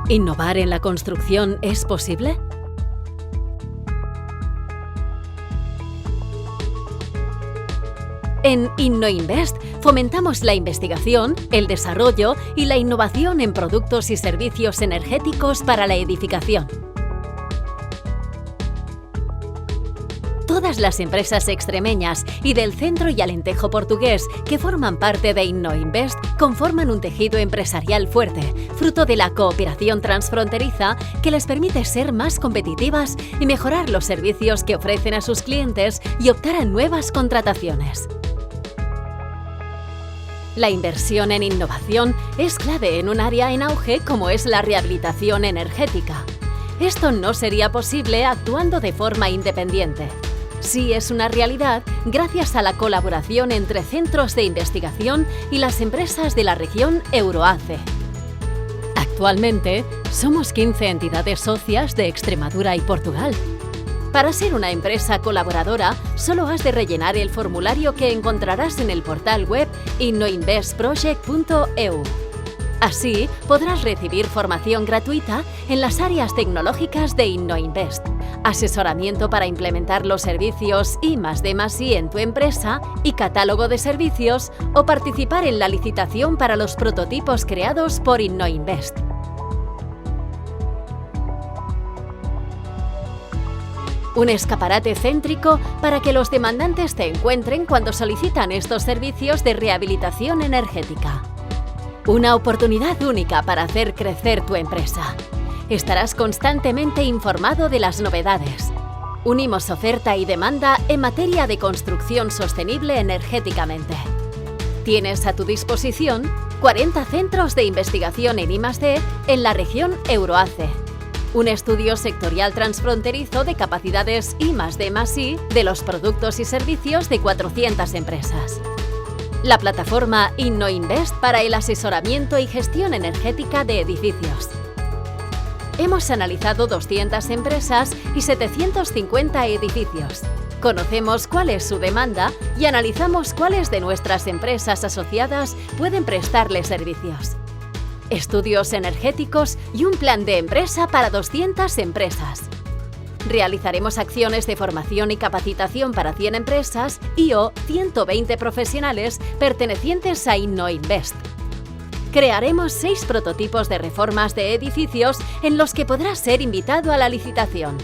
¿Innovar en la construcción es posible? En InnoInvest fomentamos la investigación, el desarrollo y la innovación en productos y servicios energéticos para la edificación. Todas las empresas extremeñas y del centro y alentejo portugués que forman parte de InnoInvest conforman un tejido empresarial fuerte, fruto de la cooperación transfronteriza que les permite ser más competitivas y mejorar los servicios que ofrecen a sus clientes y optar a nuevas contrataciones. La inversión en innovación es clave en un área en auge como es la rehabilitación energética. Esto no sería posible actuando de forma independiente. Sí es una realidad gracias a la colaboración entre centros de investigación y las empresas de la región Euroace. Actualmente, somos 15 entidades socias de Extremadura y Portugal. Para ser una empresa colaboradora, solo has de rellenar el formulario que encontrarás en el portal web innoinvestproject.eu. Así, podrás recibir formación gratuita en las áreas tecnológicas de InnoInvest, asesoramiento para implementar los servicios I+D+I en tu empresa y catálogo de servicios, o participar en la licitación para los prototipos creados por InnoInvest. Un escaparate céntrico para que los demandantes te encuentren cuando solicitan estos servicios de rehabilitación energética. Una oportunidad única para hacer crecer tu empresa. Estarás constantemente informado de las novedades. Unimos oferta y demanda en materia de construcción sostenible energéticamente. Tienes a tu disposición 40 centros de investigación en I+D en la región Euroace. Un estudio sectorial transfronterizo de capacidades I+D+I de los productos y servicios de 400 empresas. La plataforma InnoInvest para el asesoramiento y gestión energética de edificios. Hemos analizado 200 empresas y 750 edificios. Conocemos cuál es su demanda y analizamos cuáles de nuestras empresas asociadas pueden prestarle servicios. Estudios energéticos y un plan de empresa para 200 empresas. Realizaremos acciones de formación y capacitación para 100 empresas o 120 profesionales pertenecientes a InnoInvest. Crearemos 6 prototipos de reformas de edificios en los que podrás ser invitado a la licitación.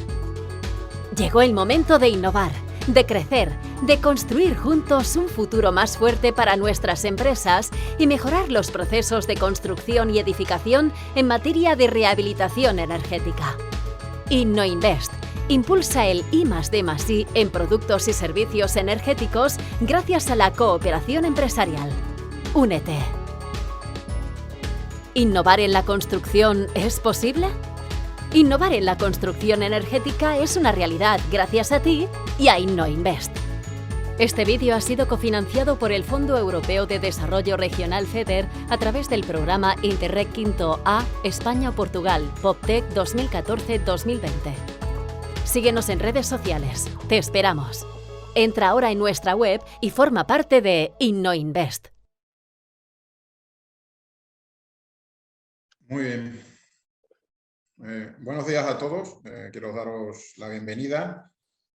Llegó el momento de innovar, de crecer, de construir juntos un futuro más fuerte para nuestras empresas y mejorar los procesos de construcción y edificación en materia de rehabilitación energética. InnoInvest impulsa el I+D+I en productos y servicios energéticos gracias a la cooperación empresarial. Únete. ¿Innovar en la construcción es posible? Innovar en la construcción energética es una realidad gracias a ti y a InnoInvest. Este vídeo ha sido cofinanciado por el Fondo Europeo de Desarrollo Regional FEDER a través del programa Interreg V A España-Portugal POPTEC 2014-2020. Síguenos en redes sociales. Te esperamos. Entra ahora en nuestra web y forma parte de InnoInvest. Muy bien. Buenos días a todos. Quiero daros la bienvenida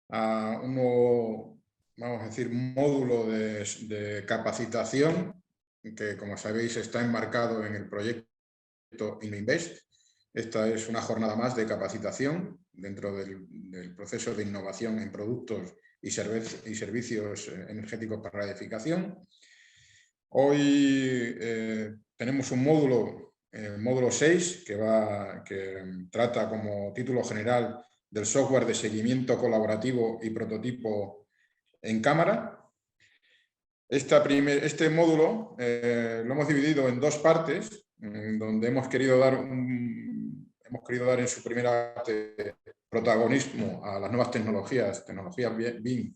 a un nuevo, vamos a decir, módulo de capacitación que, como sabéis, está enmarcado en el proyecto InnoInvest. Esta es una jornada más de capacitación dentro del proceso de innovación en productos y servicios energéticos para la edificación. Hoy tenemos un módulo, el módulo 6, que trata como título general del software de seguimiento colaborativo y prototipo en cámara. Este módulo lo hemos dividido en 2 partes, donde hemos querido dar en su primera parte protagonismo a las nuevas tecnologías BIM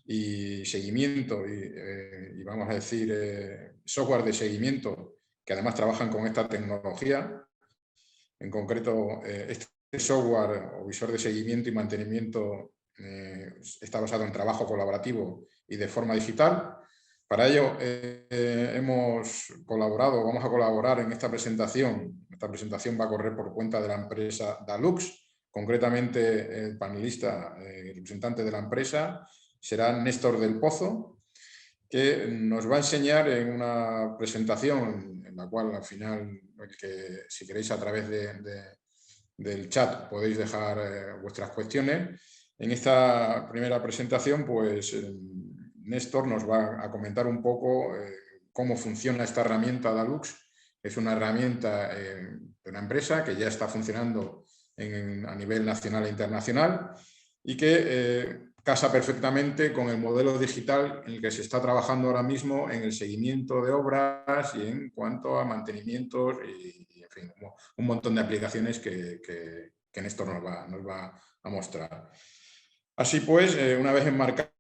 y seguimiento y vamos a decir software de seguimiento que además trabajan con esta tecnología. En concreto, este software o visor de seguimiento y mantenimiento está basado en trabajo colaborativo y de forma digital. Para ello hemos colaborado, vamos a colaborar en esta presentación. Esta presentación va a correr por cuenta de la empresa Dalux. Concretamente, el panelista, el representante de la empresa, será Néstor del Pozo, que nos va a enseñar en una presentación en la cual al final, si queréis a través del chat podéis dejar vuestras cuestiones. En esta primera presentación, pues Néstor nos va a comentar un poco cómo funciona esta herramienta Dalux. Es una herramienta de una empresa que ya está funcionando a nivel nacional e internacional y que casa perfectamente con el modelo digital en el que se está trabajando ahora mismo en el seguimiento de obras y en cuanto a mantenimientos y en fin, un montón de aplicaciones que Néstor nos va a mostrar. Así pues, una vez enmarcada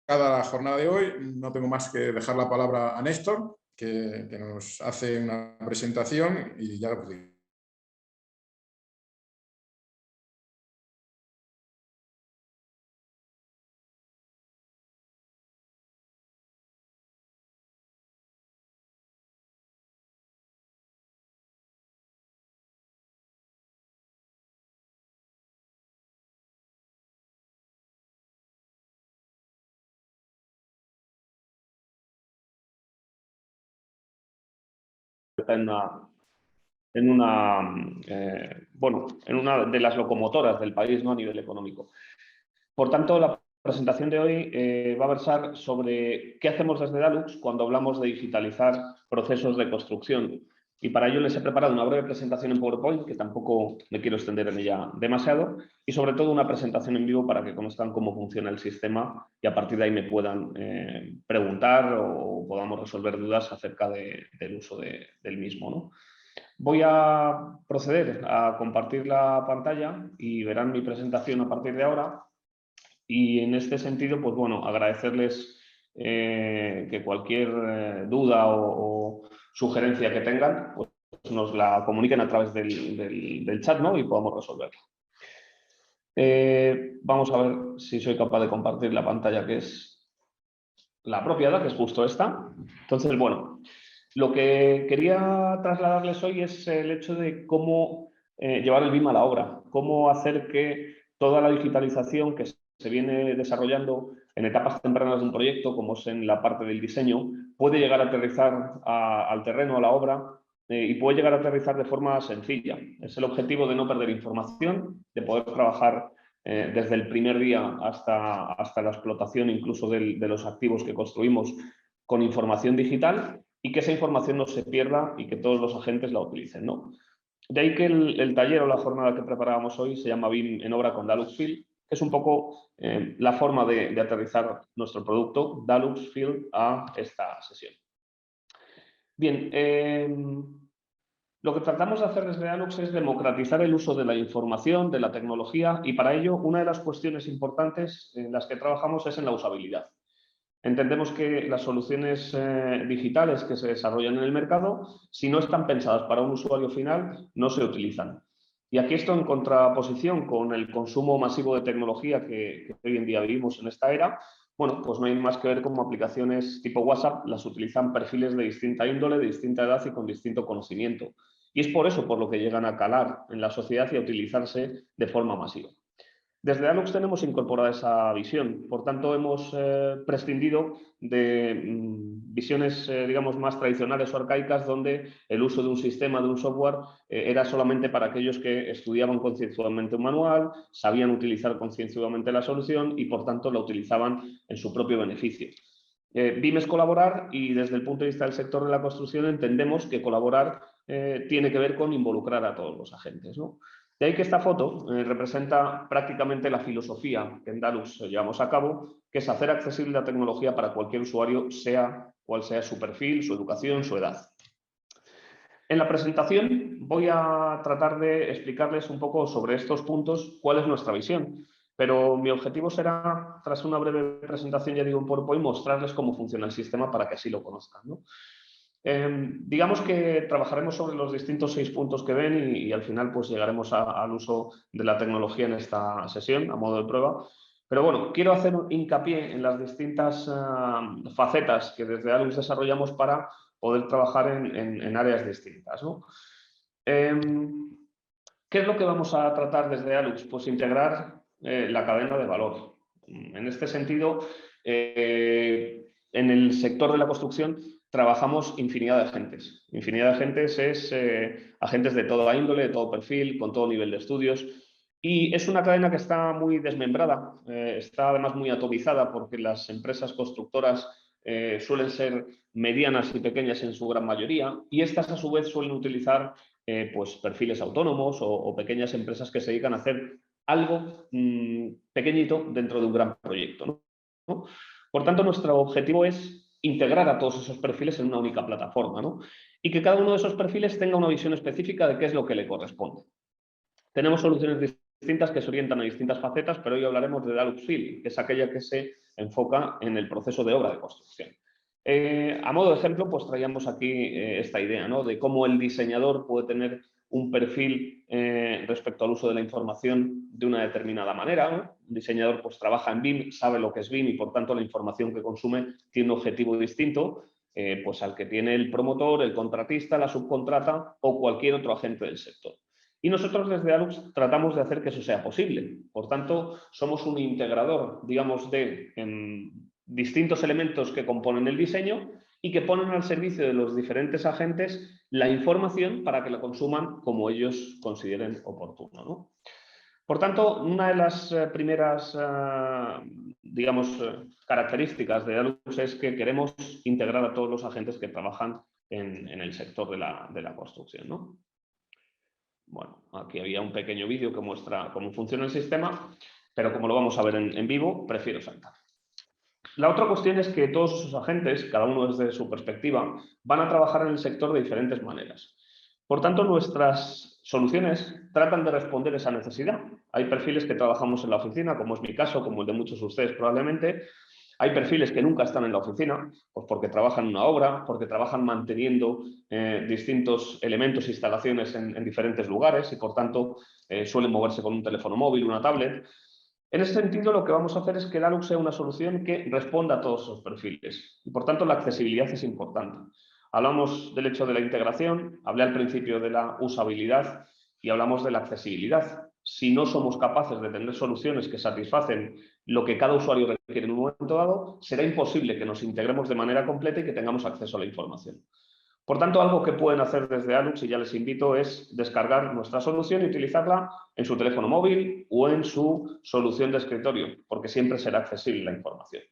la jornada de hoy, no tengo más que dejar la palabra a Néstor, que nos hace una presentación y ya lo digo. En una de las locomotoras del país, ¿no?, a nivel económico. Por tanto, la presentación de hoy va a versar sobre qué hacemos desde Dalux cuando hablamos de digitalizar procesos de construcción. Y para ello les he preparado una breve presentación en PowerPoint, que tampoco me quiero extender en ella demasiado, y sobre todo una presentación en vivo para que conozcan cómo funciona el sistema y a partir de ahí me puedan preguntar o podamos resolver dudas acerca del uso del mismo, ¿no? Voy a proceder a compartir la pantalla y verán mi presentación a partir de ahora. Y en este sentido, pues bueno, agradecerles que cualquier duda o sugerencia que tengan, pues nos la comuniquen a través del chat, ¿no?, y podamos resolverla. Vamos a ver si soy capaz de compartir la pantalla, que es la apropiada, que es justo esta. Entonces, bueno, lo que quería trasladarles hoy es el hecho de cómo llevar el BIM a la obra, cómo hacer que toda la digitalización que se viene desarrollando en etapas tempranas de un proyecto, como es en la parte del diseño, puede llegar a aterrizar al terreno, a la obra, y puede llegar a aterrizar de forma sencilla. Es el objetivo de no perder información, de poder trabajar desde el primer día hasta la explotación incluso de los activos que construimos con información digital y que esa información no se pierda y que todos los agentes la utilicen, ¿no? De ahí que el taller o la jornada que preparábamos hoy se llama BIM en obra con Dalux Field, que es un poco la forma de aterrizar nuestro producto Dalux Field a esta sesión. Bien, lo que tratamos de hacer desde Dalux es democratizar el uso de la información, de la tecnología, y para ello una de las cuestiones importantes en las que trabajamos es en la usabilidad. Entendemos que las soluciones digitales que se desarrollan en el mercado, si no están pensadas para un usuario final, no se utilizan. Y aquí esto en contraposición con el consumo masivo de tecnología que hoy en día vivimos en esta era, bueno, pues no hay más que ver cómo aplicaciones tipo WhatsApp las utilizan perfiles de distinta índole, de distinta edad y con distinto conocimiento. Y es por eso por lo que llegan a calar en la sociedad y a utilizarse de forma masiva. Desde Dalux tenemos incorporada esa visión, por tanto hemos prescindido de visiones, digamos, más tradicionales o arcaicas donde el uso de un sistema, de un software, era solamente para aquellos que estudiaban concienzudamente un manual, sabían utilizar concienzudamente la solución y por tanto la utilizaban en su propio beneficio. BIM es colaborar y desde el punto de vista del sector de la construcción entendemos que colaborar tiene que ver con involucrar a todos los agentes, ¿no? De ahí que esta foto representa prácticamente la filosofía que en Dalux llevamos a cabo, que es hacer accesible la tecnología para cualquier usuario, sea cual sea su perfil, su educación, su edad. En la presentación voy a tratar de explicarles un poco sobre estos puntos cuál es nuestra visión, pero mi objetivo será, tras una breve presentación, ya digo en PowerPoint, mostrarles cómo funciona el sistema para que así lo conozcan, ¿no? Digamos que trabajaremos sobre los distintos 6 puntos que ven y al final pues llegaremos al uso de la tecnología en esta sesión a modo de prueba. Pero bueno, quiero hacer hincapié en las distintas facetas que desde Alux desarrollamos para poder trabajar en áreas distintas, ¿no? ¿Qué es lo que vamos a tratar desde Alux? Pues integrar la cadena de valor. En este sentido, en el sector de la construcción trabajamos infinidad de agentes. Infinidad de agentes es agentes de toda índole, de todo perfil, con todo nivel de estudios. Y es una cadena que está muy desmembrada, está además muy atomizada porque las empresas constructoras suelen ser medianas y pequeñas en su gran mayoría y estas a su vez suelen utilizar pues perfiles autónomos o pequeñas empresas que se dedican a hacer algo pequeñito dentro de un gran proyecto, ¿no? Por tanto, nuestro objetivo es integrar a todos esos perfiles en una única plataforma, ¿no? Y que cada uno de esos perfiles tenga una visión específica de qué es lo que le corresponde. Tenemos soluciones distintas que se orientan a distintas facetas, pero hoy hablaremos de Alux Field, que es aquella que se enfoca en el proceso de obra de construcción. A modo de ejemplo, pues traíamos aquí esta idea, ¿no? De cómo el diseñador puede tener un perfil respecto al uso de la información de una determinada manera, ¿no? Un diseñador pues trabaja en BIM, sabe lo que es BIM y por tanto la información que consume tiene un objetivo distinto pues al que tiene el promotor, el contratista, la subcontrata o cualquier otro agente del sector. Y nosotros desde Alux tratamos de hacer que eso sea posible. Por tanto, somos un integrador, digamos, de distintos elementos que componen el diseño y que ponen al servicio de los diferentes agentes la información para que la consuman como ellos consideren oportuno, ¿no? Por tanto, una de las primeras, digamos, características de Alux es que queremos integrar a todos los agentes que trabajan en el sector de la construcción, ¿no? Bueno, aquí había un pequeño vídeo que muestra cómo funciona el sistema, pero como lo vamos a ver en vivo, prefiero saltar. La otra cuestión es que todos esos agentes, cada uno desde su perspectiva, van a trabajar en el sector de diferentes maneras. Por tanto, nuestras soluciones tratan de responder esa necesidad. Hay perfiles que trabajamos en la oficina, como es mi caso, como el de muchos de ustedes probablemente. Hay perfiles que nunca están en la oficina, pues porque trabajan en una obra, porque trabajan manteniendo distintos elementos e instalaciones en diferentes lugares y, por tanto, suelen moverse con un teléfono móvil, una tablet. En ese sentido, lo que vamos a hacer es que Alux sea una solución que responda a todos esos perfiles y, por tanto, la accesibilidad es importante. Hablamos del hecho de la integración, hablé al principio de la usabilidad y hablamos de la accesibilidad. Si no somos capaces de tener soluciones que satisfacen lo que cada usuario requiere en un momento dado, será imposible que nos integremos de manera completa y que tengamos acceso a la información. Por tanto, algo que pueden hacer desde Alux, y ya les invito, es descargar nuestra solución y utilizarla en su teléfono móvil o en su solución de escritorio, porque siempre será accesible la información.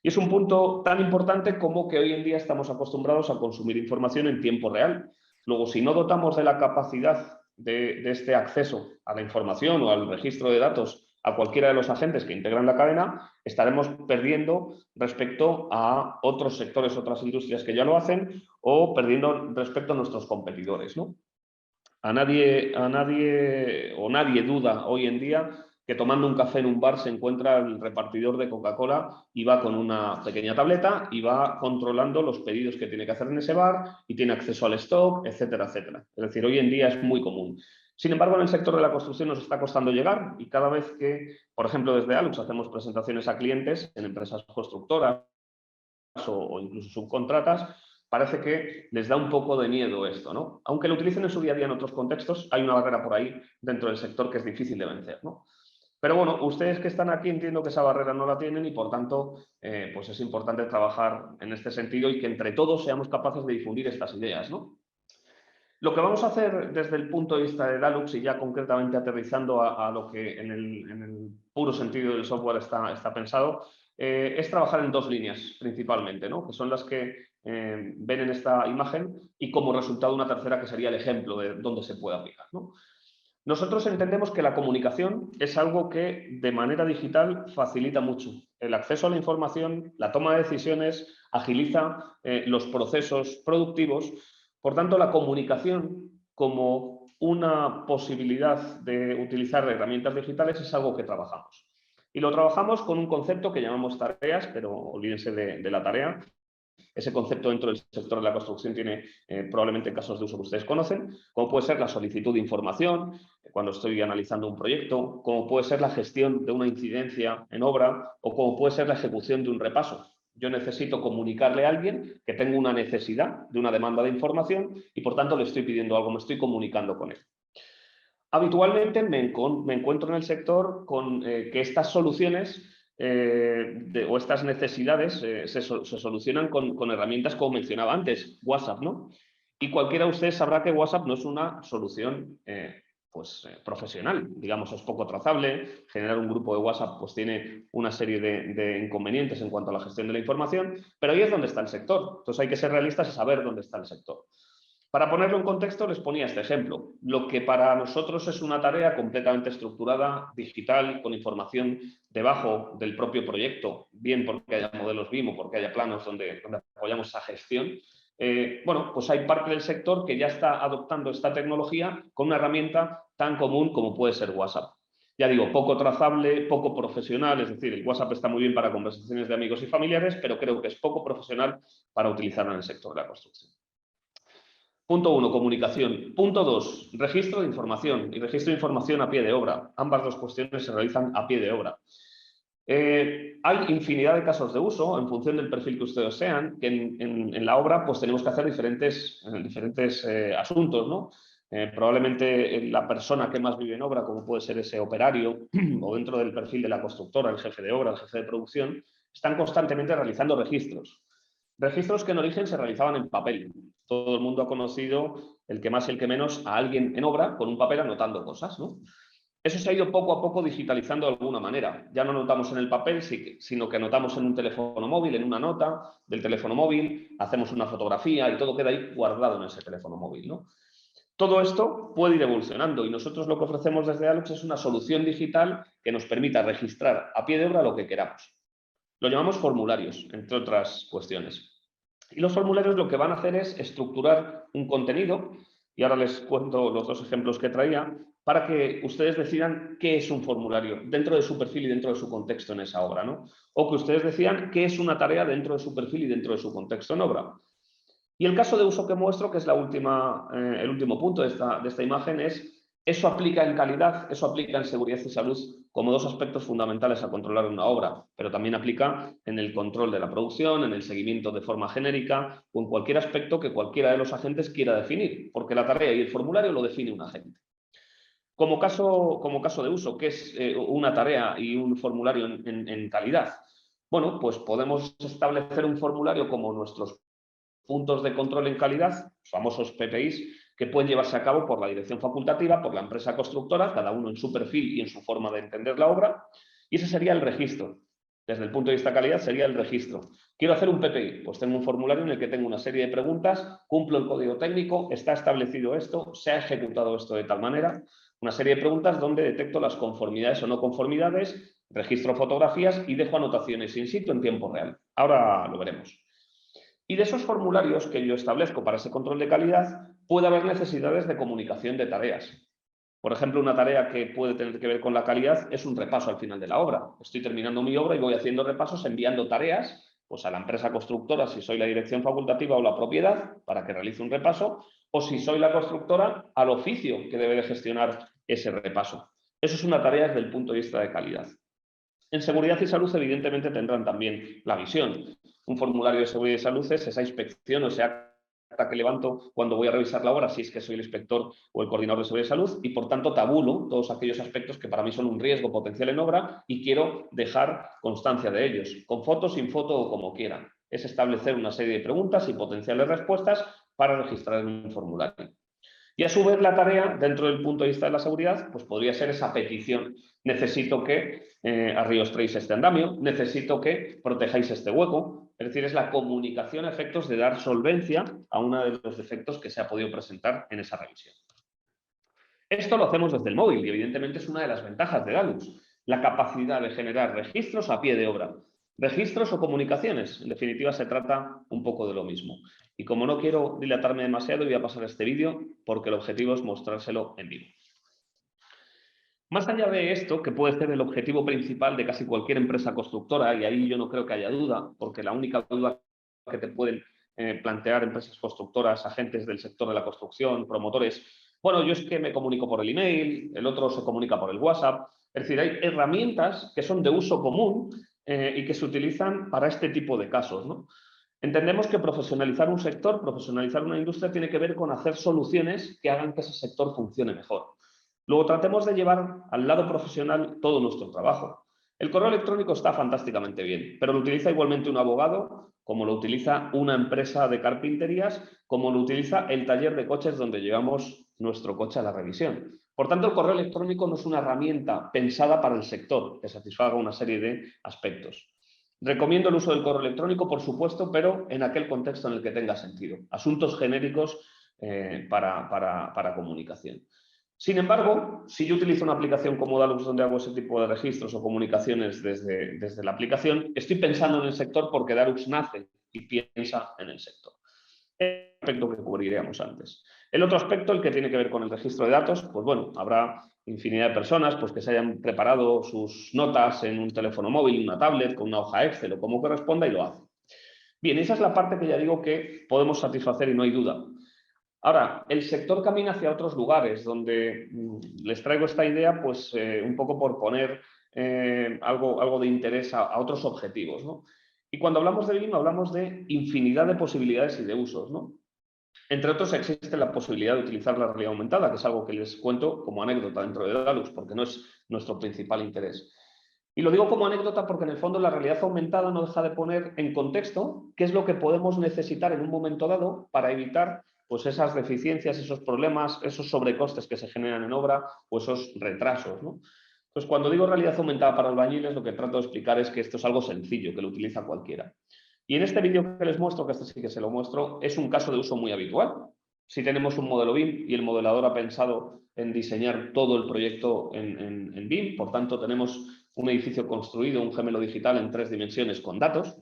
Y es un punto tan importante como que hoy en día estamos acostumbrados a consumir información en tiempo real. Luego, si no dotamos de la capacidad de este acceso a la información o al registro de datos a cualquiera de los agentes que integran la cadena, estaremos perdiendo respecto a otros sectores, otras industrias que ya lo hacen, o perdiendo respecto a nuestros competidores, ¿no? Nadie duda hoy en día que tomando un café en un bar se encuentra el repartidor de Coca-Cola y va con una pequeña tableta y va controlando los pedidos que tiene que hacer en ese bar y tiene acceso al stock, etcétera, etcétera. Es decir, hoy en día es muy común. Sin embargo, en el sector de la construcción nos está costando llegar y cada vez que, por ejemplo, desde Alux hacemos presentaciones a clientes en empresas constructoras o incluso subcontratas, parece que les da un poco de miedo esto, ¿no? Aunque lo utilicen en su día a día en otros contextos, hay una barrera por ahí dentro del sector que es difícil de vencer, ¿no? Pero bueno, ustedes que están aquí entiendo que esa barrera no la tienen y por tanto pues es importante trabajar en este sentido y que entre todos seamos capaces de difundir estas ideas, ¿no? Lo que vamos a hacer desde el punto de vista de Alux y ya concretamente aterrizando a lo que en el puro sentido del software está pensado, es trabajar en dos líneas principalmente, ¿no? Que son las que ven en esta imagen y como resultado una tercera que sería el ejemplo de dónde se puede aplicar, ¿no? Nosotros entendemos que la comunicación es algo que de manera digital facilita mucho el acceso a la información, la toma de decisiones, agiliza los procesos productivos. Por tanto, la comunicación como una posibilidad de utilizar herramientas digitales es algo que trabajamos. Y lo trabajamos con un concepto que llamamos tareas, pero olvídense de la tarea, Ese concepto dentro del sector de la construcción tiene probablemente casos de uso que ustedes conocen, como puede ser la solicitud de información cuando estoy analizando un proyecto, como puede ser la gestión de una incidencia en obra o como puede ser la ejecución de un repaso. Yo necesito comunicarle a alguien que tengo una necesidad de una demanda de información y por tanto le estoy pidiendo algo, me estoy comunicando con él. Habitualmente me encuentro en el sector con que estas soluciones o estas necesidades se solucionan con herramientas como mencionaba antes, WhatsApp, ¿no? Y cualquiera de ustedes sabrá que WhatsApp no es una solución profesional, digamos, es poco trazable. Generar un grupo de WhatsApp pues tiene una serie de inconvenientes en cuanto a la gestión de la información, pero ahí es donde está el sector. Entonces hay que ser realistas y saber dónde está el sector. Para ponerlo en contexto, les ponía este ejemplo. Lo que para nosotros es una tarea completamente estructurada, digital, con información debajo del propio proyecto, bien porque haya modelos BIM o porque haya planos donde apoyamos esa gestión, bueno, pues hay parte del sector que ya está adoptando esta tecnología con una herramienta tan común como puede ser WhatsApp. Ya digo, poco trazable, poco profesional, es decir, el WhatsApp está muy bien para conversaciones de amigos y familiares, pero creo que es poco profesional para utilizarlo en el sector de la construcción. Punto 1, comunicación. Punto 2, registro de información y registro de información a pie de obra. Ambas dos cuestiones se realizan a pie de obra. Hay infinidad de casos de uso en función del perfil que ustedes sean, que en la obra pues tenemos que hacer diferentes asuntos, ¿no? Probablemente la persona que más vive en obra, como puede ser ese operario o dentro del perfil de la constructora, el jefe de obra, el jefe de producción, están constantemente realizando registros. Registros que en origen se realizaban en papel. Todo el mundo ha conocido, el que más y el que menos, a alguien en obra con un papel anotando cosas, ¿no? Eso se ha ido poco a poco digitalizando de alguna manera. Ya no anotamos en el papel, sino que anotamos en un teléfono móvil, en una nota del teléfono móvil, hacemos una fotografía y todo queda ahí guardado en ese teléfono móvil, ¿no? Todo esto puede ir evolucionando y nosotros lo que ofrecemos desde Alux es una solución digital que nos permita registrar a pie de obra lo que queramos. Lo llamamos formularios, entre otras cuestiones. Y los formularios lo que van a hacer es estructurar un contenido, y ahora les cuento los dos ejemplos que traía, para que ustedes decidan qué es un formulario dentro de su perfil y dentro de su contexto en esa obra, ¿no? O que ustedes decidan qué es una tarea dentro de su perfil y dentro de su contexto en obra. Y el caso de uso que muestro, que es el último punto de esta imagen, es eso aplica en calidad, eso aplica en seguridad y salud como dos aspectos fundamentales a controlar una obra, pero también aplica en el control de la producción, en el seguimiento de forma genérica o en cualquier aspecto que cualquiera de los agentes quiera definir, porque la tarea y el formulario lo define un agente. Como caso de uso, ¿qué es una tarea y un formulario en calidad? Bueno, pues podemos establecer un formulario como nuestros puntos de control en calidad, famosos PPIs, que pueden llevarse a cabo por la dirección facultativa, por la empresa constructora, cada uno en su perfil y en su forma de entender la obra, y ese sería el registro. Desde el punto de vista de calidad sería el registro. Quiero hacer un PPI, pues tengo un formulario en el que tengo una serie de preguntas, cumplo el código técnico, está establecido esto, se ha ejecutado esto de tal manera, una serie de preguntas donde detecto las conformidades o no conformidades, registro fotografías y dejo anotaciones in situ en tiempo real. Ahora lo veremos. Y de esos formularios que yo establezco para ese control de calidad, puede haber necesidades de comunicación de tareas. Por ejemplo, una tarea que puede tener que ver con la calidad es un repaso al final de la obra. Estoy terminando mi obra y voy haciendo repasos, enviando tareas pues a la empresa constructora, si soy la dirección facultativa o la propiedad, para que realice un repaso, o si soy la constructora, al oficio que debe de gestionar ese repaso. Eso es una tarea desde el punto de vista de calidad. En seguridad y salud, evidentemente, tendrán también la visión. Un formulario de seguridad y salud es esa inspección o ese acta que levanto cuando voy a revisar la obra, si es que soy el inspector o el coordinador de seguridad y salud, y por tanto tabulo todos aquellos aspectos que para mí son un riesgo potencial en obra y quiero dejar constancia de ellos, con foto, sin foto o como quieran. Es establecer una serie de preguntas y potenciales respuestas para registrar en un formulario. Y a su vez la tarea, dentro del punto de vista de la seguridad, pues podría ser esa petición. Necesito que arrastréis este andamio, necesito que protejáis este hueco. Es decir, es la comunicación a efectos de dar solvencia a uno de los defectos que se ha podido presentar en esa revisión. Esto lo hacemos desde el móvil y evidentemente es una de las ventajas de Alux, la capacidad de generar registros a pie de obra. Registros o comunicaciones, en definitiva se trata un poco de lo mismo. Y como no quiero dilatarme demasiado, voy a pasar a este vídeo porque el objetivo es mostrárselo en vivo. Más allá de esto, que puede ser el objetivo principal de casi cualquier empresa constructora, y ahí yo no creo que haya duda, porque la única duda que te pueden plantear empresas constructoras, agentes del sector de la construcción, promotores. Bueno, yo es que me comunico por el email, el otro se comunica por el WhatsApp. Es decir, hay herramientas que son de uso común y que se utilizan para este tipo de casos, ¿no? Entendemos que profesionalizar un sector, profesionalizar una industria, tiene que ver con hacer soluciones que hagan que ese sector funcione mejor. Luego tratemos de llevar al lado profesional todo nuestro trabajo. El correo electrónico está fantásticamente bien, pero lo utiliza igualmente un abogado, como lo utiliza una empresa de carpinterías, como lo utiliza el taller de coches donde llevamos nuestro coche a la revisión. Por tanto, el correo electrónico no es una herramienta pensada para el sector que satisfaga una serie de aspectos. Recomiendo el uso del correo electrónico, por supuesto, pero en aquel contexto en el que tenga sentido. Asuntos genéricos para comunicación. Sin embargo, si yo utilizo una aplicación como Dalux donde hago ese tipo de registros o comunicaciones desde la aplicación, estoy pensando en el sector porque Dalux nace y piensa en el sector. El aspecto que cubriríamos antes. El otro aspecto, el que tiene que ver con el registro de datos, pues bueno, habrá infinidad de personas pues, que se hayan preparado sus notas en un teléfono móvil, una tablet, con una hoja Excel o como corresponda y lo hacen. Bien, esa es la parte que ya digo que podemos satisfacer y no hay duda. Ahora, el sector camina hacia otros lugares donde les traigo esta idea pues un poco por poner algo de interés a otros objetivos, ¿no? Y cuando hablamos de BIM hablamos de infinidad de posibilidades y de usos, ¿no? Entre otros existe la posibilidad de utilizar la realidad aumentada, que es algo que les cuento como anécdota dentro de Dalux, porque no es nuestro principal interés. Y lo digo como anécdota porque en el fondo la realidad aumentada no deja de poner en contexto qué es lo que podemos necesitar en un momento dado para evitar pues, esas deficiencias, esos problemas, esos sobrecostes que se generan en obra o esos retrasos, ¿no? Entonces, cuando digo realidad aumentada para albañiles, lo que trato de explicar es que esto es algo sencillo, que lo utiliza cualquiera. Y en este vídeo que les muestro, que este sí que se lo muestro, es un caso de uso muy habitual. Si tenemos un modelo BIM y el modelador ha pensado en diseñar todo el proyecto en BIM, por tanto tenemos un edificio construido, un gemelo digital en 3 dimensiones con datos.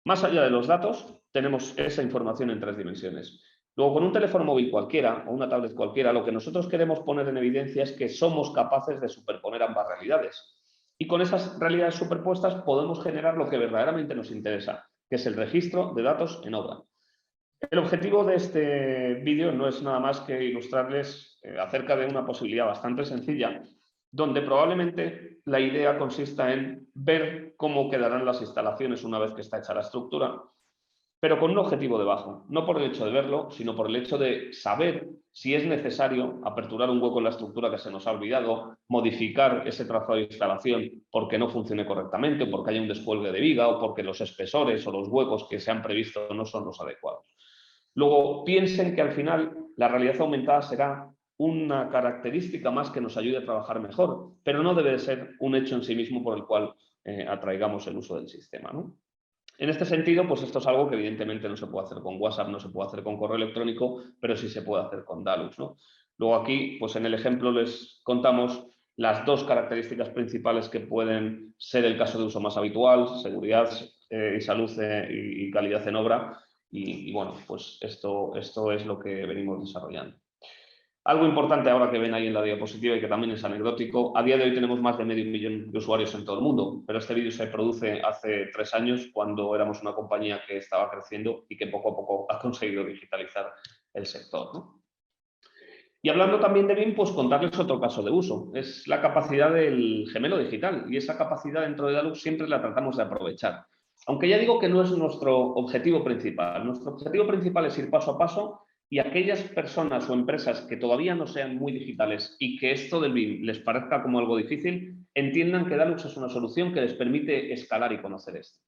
Más allá de los datos, tenemos esa información en 3 dimensiones. Luego, con un teléfono móvil cualquiera o una tablet cualquiera, lo que nosotros queremos poner en evidencia es que somos capaces de superponer ambas realidades. Y con esas realidades superpuestas podemos generar lo que verdaderamente nos interesa, que es el registro de datos en obra. El objetivo de este vídeo no es nada más que ilustrarles acerca de una posibilidad bastante sencilla, donde probablemente la idea consista en ver cómo quedarán las instalaciones una vez que está hecha la estructura, pero con un objetivo debajo, no por el hecho de verlo, sino por el hecho de saber si es necesario aperturar un hueco en la estructura que se nos ha olvidado, modificar ese trazado de instalación porque no funcione correctamente, porque haya un descuelgue de viga o porque los espesores o los huecos que se han previsto no son los adecuados. Luego, piensen que al final la realidad aumentada será una característica más que nos ayude a trabajar mejor, pero no debe de ser un hecho en sí mismo por el cual atraigamos el uso del sistema, ¿no? En este sentido, pues esto es algo que evidentemente no se puede hacer con WhatsApp, no se puede hacer con correo electrónico, pero sí se puede hacer con Dalux, ¿no? Luego aquí, pues en el ejemplo les contamos las 2 características principales que pueden ser el caso de uso más habitual, seguridad y salud y calidad en obra. Y bueno, pues esto es lo que venimos desarrollando. Algo importante ahora que ven ahí en la diapositiva y que también es anecdótico, a día de hoy tenemos más de 500.000 de usuarios en todo el mundo, pero este vídeo se produce hace 3 años cuando éramos una compañía que estaba creciendo y que poco a poco ha conseguido digitalizar el sector, ¿no? Y hablando también de BIM, pues contarles otro caso de uso, es la capacidad del gemelo digital y esa capacidad dentro de Dalux siempre la tratamos de aprovechar. Aunque ya digo que no es nuestro objetivo principal, nuestro objetivo principal es ir paso a paso y aquellas personas o empresas que todavía no sean muy digitales y que esto del BIM les parezca como algo difícil, entiendan que Dalux es una solución que les permite escalar y conocer esto.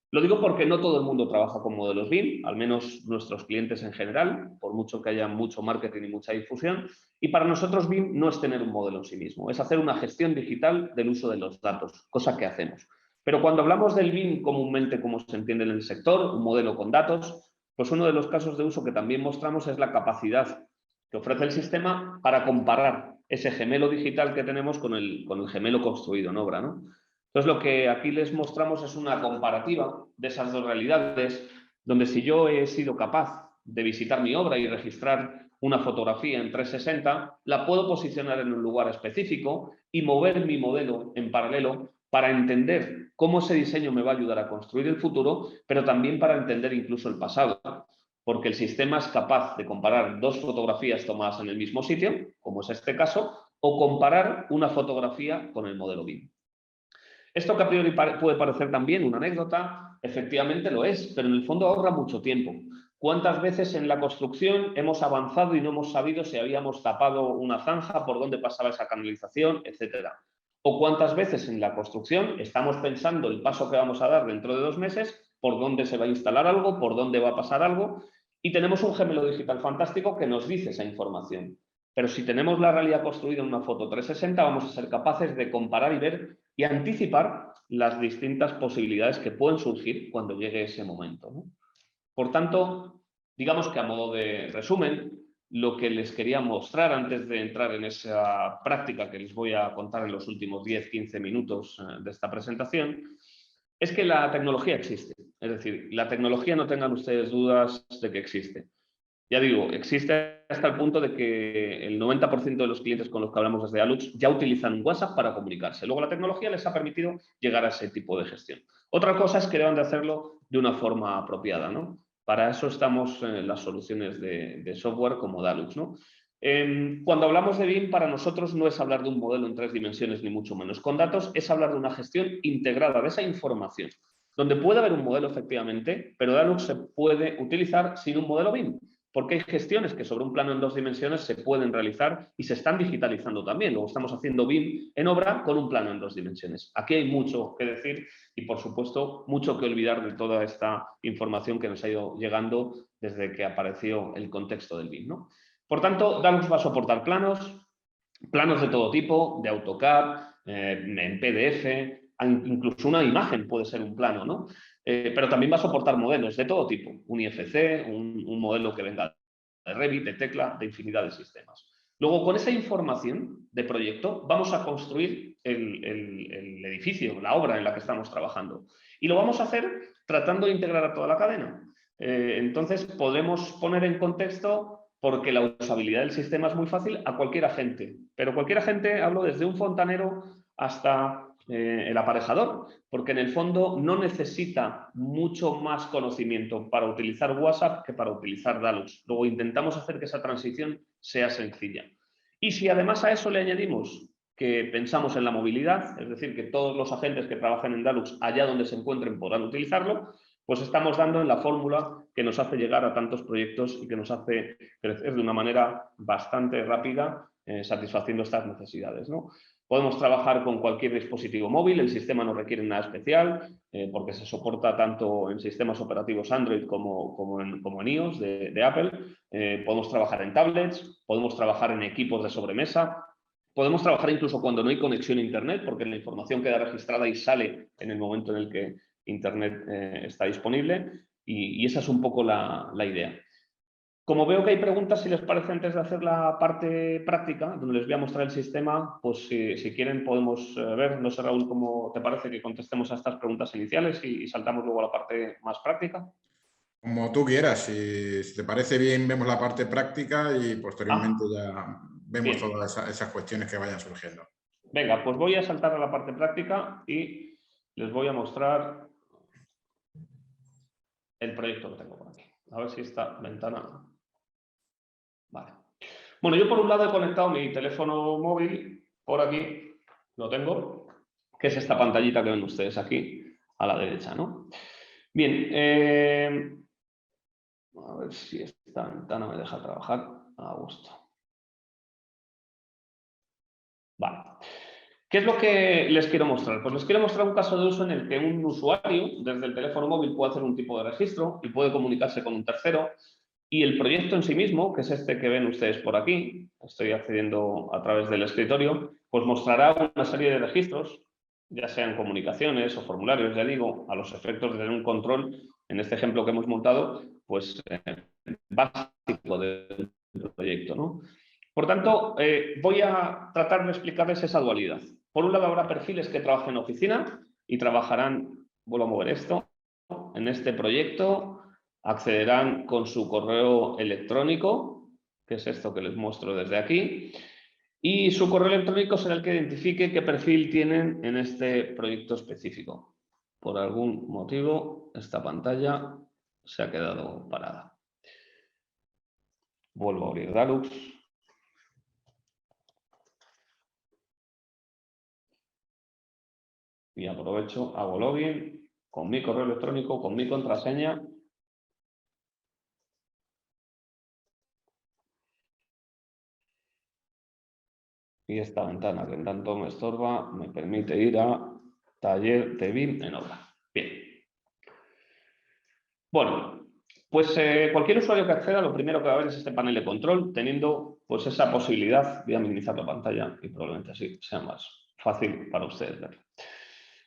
Lo digo porque no todo el mundo trabaja con modelos BIM, al menos nuestros clientes en general, por mucho que haya mucho marketing y mucha difusión, y para nosotros BIM no es tener un modelo en sí mismo, es hacer una gestión digital del uso de los datos, cosa que hacemos. Pero cuando hablamos del BIM comúnmente como se entiende en el sector, un modelo con datos, pues uno de los casos de uso que también mostramos es la capacidad que ofrece el sistema para comparar ese gemelo digital que tenemos con el gemelo construido en obra, ¿no? Entonces, lo que aquí les mostramos es una comparativa de esas 2 realidades, donde si yo he sido capaz de visitar mi obra y registrar una fotografía en 360, la puedo posicionar en un lugar específico y mover mi modelo en paralelo para entender cómo ese diseño me va a ayudar a construir el futuro, pero también para entender incluso el pasado, porque el sistema es capaz de comparar dos fotografías tomadas en el mismo sitio, como es este caso, o comparar una fotografía con el modelo BIM. Esto que a priori puede parecer también una anécdota, efectivamente lo es, pero en el fondo ahorra mucho tiempo. ¿Cuántas veces en la construcción hemos avanzado y no hemos sabido si habíamos tapado una zanja, por dónde pasaba esa canalización, etcétera? ¿O cuántas veces en la construcción estamos pensando el paso que vamos a dar dentro de 2 meses, por dónde se va a instalar algo, por dónde va a pasar algo? Y tenemos un gemelo digital fantástico que nos dice esa información. Pero si tenemos la realidad construida en una foto 360, vamos a ser capaces de comparar y ver y anticipar las distintas posibilidades que pueden surgir cuando llegue ese momento, ¿no? Por tanto, digamos que a modo de resumen, lo que les quería mostrar antes de entrar en esa práctica que les voy a contar en los últimos 10-15 minutos de esta presentación, es que la tecnología existe. Es decir, la tecnología, no tengan ustedes dudas de que existe. Ya digo, existe hasta el punto de que el 90% de los clientes con los que hablamos desde Alux ya utilizan WhatsApp para comunicarse. Luego la tecnología les ha permitido llegar a ese tipo de gestión. Otra cosa es que deban de hacerlo de una forma apropiada, ¿no? Para eso estamos en las soluciones de software como Dalux, ¿no? Cuando hablamos de BIM, para nosotros no es hablar de un modelo en 3 dimensiones, ni mucho menos. Con datos es hablar de una gestión integrada de esa información, donde puede haber un modelo efectivamente, pero Dalux se puede utilizar sin un modelo BIM, porque hay gestiones que sobre un plano en 2 dimensiones se pueden realizar y se están digitalizando también. Luego estamos haciendo BIM en obra con un plano en 2 dimensiones. Aquí hay mucho que decir y, por supuesto, mucho que olvidar de toda esta información que nos ha ido llegando desde que apareció el contexto del BIM, ¿no? Por tanto, Dalux va a soportar planos de todo tipo, de AutoCAD, en PDF, incluso una imagen puede ser un plano, ¿no? Pero también va a soportar modelos de todo tipo, un IFC, un modelo que venga de Revit, de Tecla, de infinidad de sistemas. Luego, con esa información de proyecto, vamos a construir el edificio, la obra en la que estamos trabajando. Y lo vamos a hacer tratando de integrar a toda la cadena. Entonces, podemos poner en contexto, porque la usabilidad del sistema es muy fácil, a cualquier agente. Pero cualquier agente, hablo desde un fontanero hasta el aparejador, porque en el fondo no necesita mucho más conocimiento para utilizar WhatsApp que para utilizar Dalux. Luego intentamos hacer que esa transición sea sencilla. Y si además a eso le añadimos que pensamos en la movilidad, es decir, que todos los agentes que trabajan en Dalux, allá donde se encuentren, podrán utilizarlo, pues estamos dando en la fórmula que nos hace llegar a tantos proyectos y que nos hace crecer de una manera bastante rápida, satisfaciendo estas necesidades, ¿no? Podemos trabajar con cualquier dispositivo móvil, el sistema no requiere nada especial, porque se soporta tanto en sistemas operativos Android como en iOS de Apple. Podemos trabajar en tablets, podemos trabajar en equipos de sobremesa, podemos trabajar incluso cuando no hay conexión a Internet, porque la información queda registrada y sale en el momento en el que Internet está disponible, y esa es un poco la idea. Como veo que hay preguntas, si les parece, antes de hacer la parte práctica, donde les voy a mostrar el sistema, pues si quieren podemos ver. No sé, Raúl, ¿cómo te parece que contestemos a estas preguntas iniciales y saltamos luego a la parte más práctica? Como tú quieras, si te parece bien, vemos la parte práctica y posteriormente ya vemos bien. todas esas cuestiones que vayan surgiendo. Venga, pues voy a saltar a la parte práctica y les voy a mostrar el proyecto que tengo por aquí. A ver si esta ventana... Vale. Bueno, yo por un lado he conectado mi teléfono móvil por aquí, lo tengo, que es esta pantallita que ven ustedes aquí a la derecha, ¿no? Bien, a ver si esta ventana me deja trabajar a gusto. Vale. ¿Qué es lo que les quiero mostrar? Pues les quiero mostrar un caso de uso en el que un usuario desde el teléfono móvil puede hacer un tipo de registro y puede comunicarse con un tercero, y el proyecto en sí mismo, que es este que ven ustedes por aquí, estoy accediendo a través del escritorio, pues mostrará una serie de registros, ya sean comunicaciones o formularios, ya digo, a los efectos de tener un control, en este ejemplo que hemos montado, pues básico del proyecto, ¿no? Por tanto, voy a tratar de explicarles esa dualidad. Por un lado, habrá perfiles que trabajen en oficina y trabajarán, vuelvo a mover esto, en este proyecto, accederán con su correo electrónico, que es esto que les muestro desde aquí, Y su correo electrónico será el que identifique qué perfil tienen en este proyecto específico. Por algún motivo, esta pantalla se ha quedado parada. Vuelvo a abrir Dalux. Y aprovecho, hago login con mi correo electrónico, con mi contraseña. Y esta ventana que en tanto me estorba me permite ir a taller de BIM en obra. Bien. Bueno, pues cualquier usuario que acceda, lo primero que va a ver es este panel de control, teniendo pues esa posibilidad. Voy a minimizar la pantalla y probablemente así sea más fácil para ustedes verlo.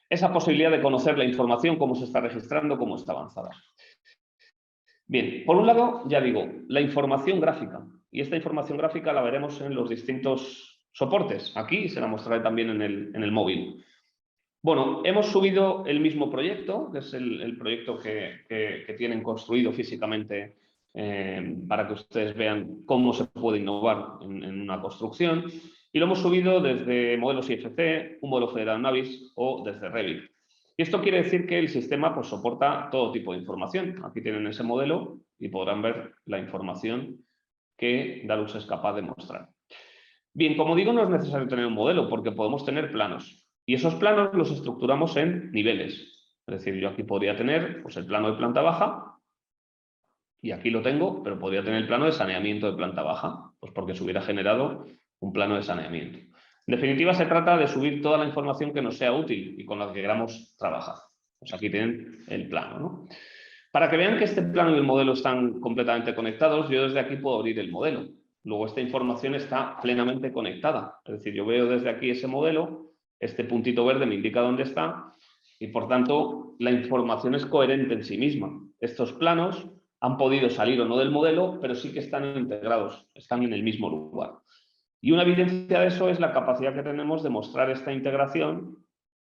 Esa posibilidad de conocer la información, cómo se está registrando, cómo está avanzada. Bien, por un lado, ya digo, la información gráfica. Y esta información gráfica la veremos en los distintos soportes. Aquí se la mostraré también en el móvil. Bueno, hemos subido el mismo proyecto, que es el proyecto que tienen construido físicamente para que ustedes vean cómo se puede innovar en una construcción. Y lo hemos subido desde modelos IFC, un modelo federal Navis o desde Revit. Y esto quiere decir que el sistema pues, soporta todo tipo de información. Aquí tienen ese modelo y podrán ver la información que Dalux es capaz de mostrar. Bien, como digo, no es necesario tener un modelo porque podemos tener planos. Y esos planos los estructuramos en niveles. Es decir, yo aquí podría tener pues, el plano de planta baja, y aquí lo tengo, pero podría tener el plano de saneamiento de planta baja, pues porque se hubiera generado un plano de saneamiento. En definitiva, se trata de subir toda la información que nos sea útil y con la que queramos trabajar. Pues aquí tienen el plano, ¿no? Para que vean que este plano y el modelo están completamente conectados, yo desde aquí puedo abrir el modelo. Luego esta información está plenamente conectada. Es decir, yo veo desde aquí ese modelo, este puntito verde me indica dónde está y por tanto la información es coherente en sí misma. Estos planos han podido salir o no del modelo, pero sí que están integrados, están en el mismo lugar. Y una evidencia de eso es la capacidad que tenemos de mostrar esta integración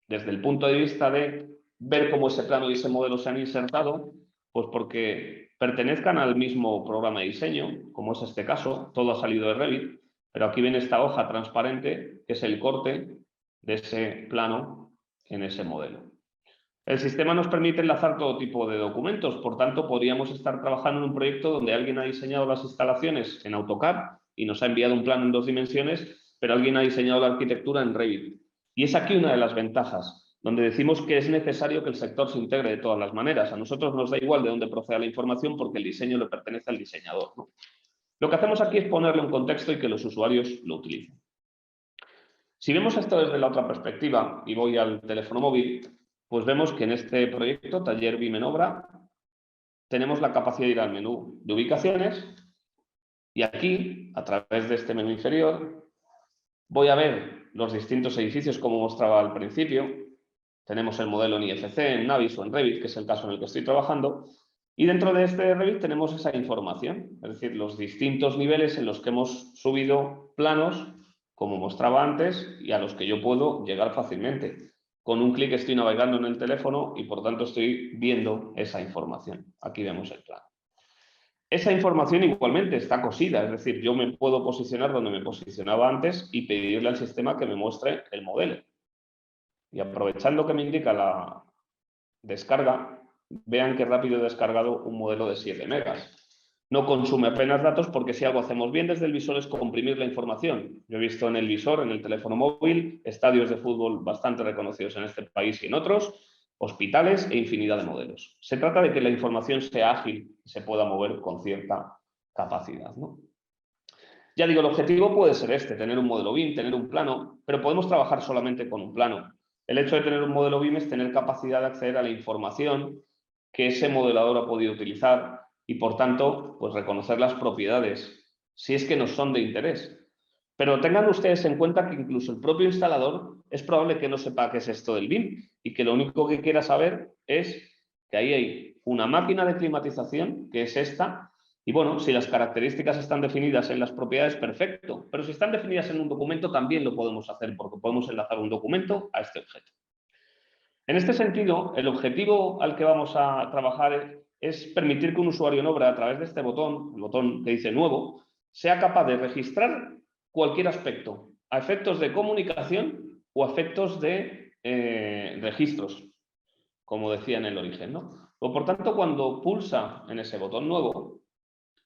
desde el punto de vista de ver cómo ese plano y ese modelo se han insertado, pues porque pertenezcan al mismo programa de diseño, como es este caso, todo ha salido de Revit, pero aquí viene esta hoja transparente, que es el corte de ese plano en ese modelo. El sistema nos permite enlazar todo tipo de documentos, por tanto, podríamos estar trabajando en un proyecto donde alguien ha diseñado las instalaciones en AutoCAD y nos ha enviado un plano en 2 dimensiones, pero alguien ha diseñado la arquitectura en Revit. Y es aquí una de las ventajas, donde decimos que es necesario que el sector se integre de todas las maneras. A nosotros nos da igual de dónde proceda la información porque el diseño le pertenece al diseñador, ¿no? Lo que hacemos aquí es ponerle un contexto y que los usuarios lo utilicen. Si vemos esto desde la otra perspectiva y voy al teléfono móvil, pues vemos que en este proyecto, Taller BIM en obra, tenemos la capacidad de ir al menú de ubicaciones y aquí, a través de este menú inferior, voy a ver los distintos edificios como mostraba al principio. Tenemos el modelo en IFC, en Navis o en Revit, que es el caso en el que estoy trabajando. Y dentro de este Revit tenemos esa información, es decir, los distintos niveles en los que hemos subido planos, como mostraba antes, y a los que yo puedo llegar fácilmente. Con un clic estoy navegando en el teléfono y por tanto estoy viendo esa información. Aquí vemos el plano. Esa información igualmente está cosida, es decir, yo me puedo posicionar donde me posicionaba antes y pedirle al sistema que me muestre el modelo. Y aprovechando que me indica la descarga, vean qué rápido he descargado un modelo de 7 megas. No consume apenas datos porque si algo hacemos bien desde el visor es comprimir la información. Yo he visto en el visor, en el teléfono móvil, estadios de fútbol bastante reconocidos en este país y en otros, hospitales e infinidad de modelos. Se trata de que la información sea ágil y se pueda mover con cierta capacidad, ¿no? Ya digo, el objetivo puede ser este, tener un modelo BIM, tener un plano, pero podemos trabajar solamente con un plano. El hecho de tener un modelo BIM es tener capacidad de acceder a la información que ese modelador ha podido utilizar y, por tanto, pues reconocer las propiedades, si es que nos son de interés. Pero tengan ustedes en cuenta que incluso el propio instalador es probable que no sepa qué es esto del BIM y que lo único que quiera saber es que ahí hay una máquina de climatización, que es esta, y bueno, si las características están definidas en las propiedades, perfecto, pero si están definidas en un documento también lo podemos hacer porque podemos enlazar un documento a este objeto. En este sentido, el objetivo al que vamos a trabajar es permitir que un usuario en obra, a través de este botón, el botón que dice Nuevo, sea capaz de registrar cualquier aspecto, a efectos de comunicación o a efectos de registros, como decía en el origen, ¿no? Por tanto, cuando pulsa en ese botón nuevo,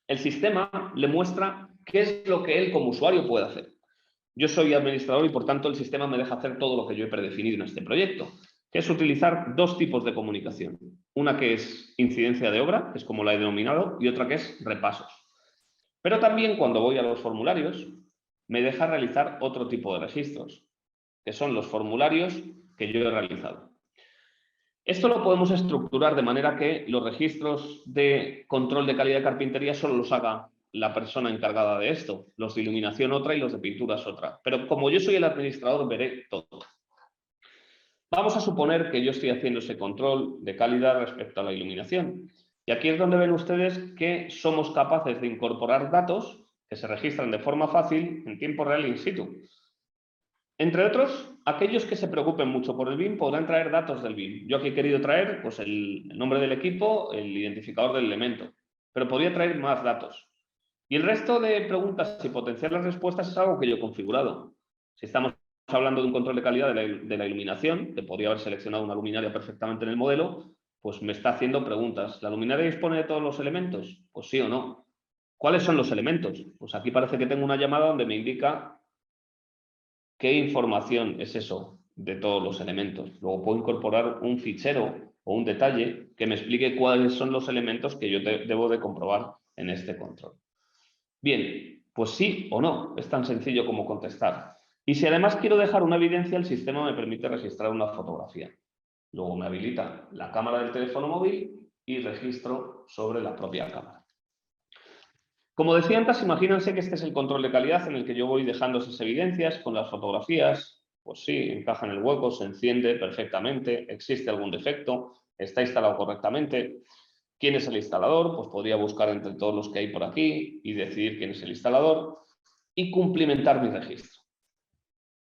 el sistema le muestra qué es lo que él como usuario puede hacer. Yo soy administrador y por tanto el sistema me deja hacer todo lo que yo he predefinido en este proyecto, que es utilizar dos tipos de comunicación. Una que es incidencia de obra, que es como la he denominado, y otra que es repasos. Pero también cuando voy a los formularios, me deja realizar otro tipo de registros, que son los formularios que yo he realizado. Esto lo podemos estructurar de manera que los registros de control de calidad de carpintería solo los haga la persona encargada de esto, los de iluminación otra y los de pinturas otra. Pero como yo soy el administrador, veré todo. Vamos a suponer que yo estoy haciendo ese control de calidad respecto a la iluminación. Y aquí es donde ven ustedes que somos capaces de incorporar datos que se registran de forma fácil en tiempo real in situ. Entre otros, aquellos que se preocupen mucho por el BIM podrán traer datos del BIM. Yo aquí he querido traer pues, el nombre del equipo, el identificador del elemento, pero podría traer más datos. Y el resto de preguntas y potenciales respuestas es algo que yo he configurado. Si estamos hablando de un control de calidad de la iluminación, que podría haber seleccionado una luminaria perfectamente en el modelo, pues me está haciendo preguntas. ¿La luminaria dispone de todos los elementos? Pues sí o no. ¿Cuáles son los elementos? Pues aquí parece que tengo una llamada donde me indica qué información es eso de todos los elementos. Luego puedo incorporar un fichero o un detalle que me explique cuáles son los elementos que yo debo de comprobar en este control. Bien, pues sí o no, es tan sencillo como contestar. Y si además quiero dejar una evidencia, el sistema me permite registrar una fotografía. Luego me habilita la cámara del teléfono móvil y registro sobre la propia cámara. Como decía antes, imagínense que este es el control de calidad en el que yo voy dejando esas evidencias con las fotografías. Pues sí, encaja en el hueco, se enciende perfectamente, existe algún defecto, está instalado correctamente. ¿Quién es el instalador? Pues podría buscar entre todos los que hay por aquí y decidir quién es el instalador y cumplimentar mi registro.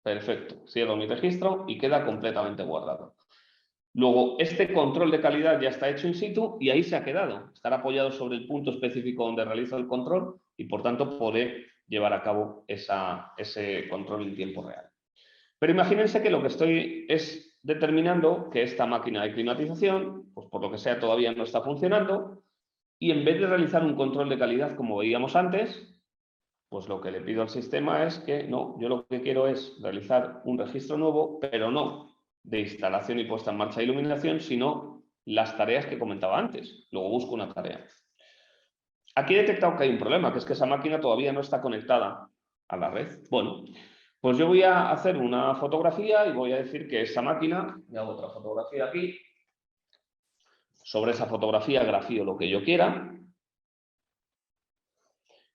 Perfecto, cierro mi registro y queda completamente guardado. Luego, este control de calidad ya está hecho in situ y ahí se ha quedado. Estará apoyado sobre el punto específico donde realizo el control y, por tanto, podré llevar a cabo ese control en tiempo real. Pero imagínense que lo que estoy es determinando que esta máquina de climatización, pues por lo que sea, todavía no está funcionando y en vez de realizar un control de calidad como veíamos antes, pues lo que le pido al sistema es que no, yo lo que quiero es realizar un registro nuevo, pero no de instalación y puesta en marcha de iluminación, sino las tareas que comentaba antes. Luego busco una tarea. Aquí he detectado que hay un problema, que es que esa máquina todavía no está conectada a la red. Bueno, pues yo voy a hacer una fotografía y voy a decir que esa máquina, y hago otra fotografía aquí, sobre esa fotografía grafío lo que yo quiera,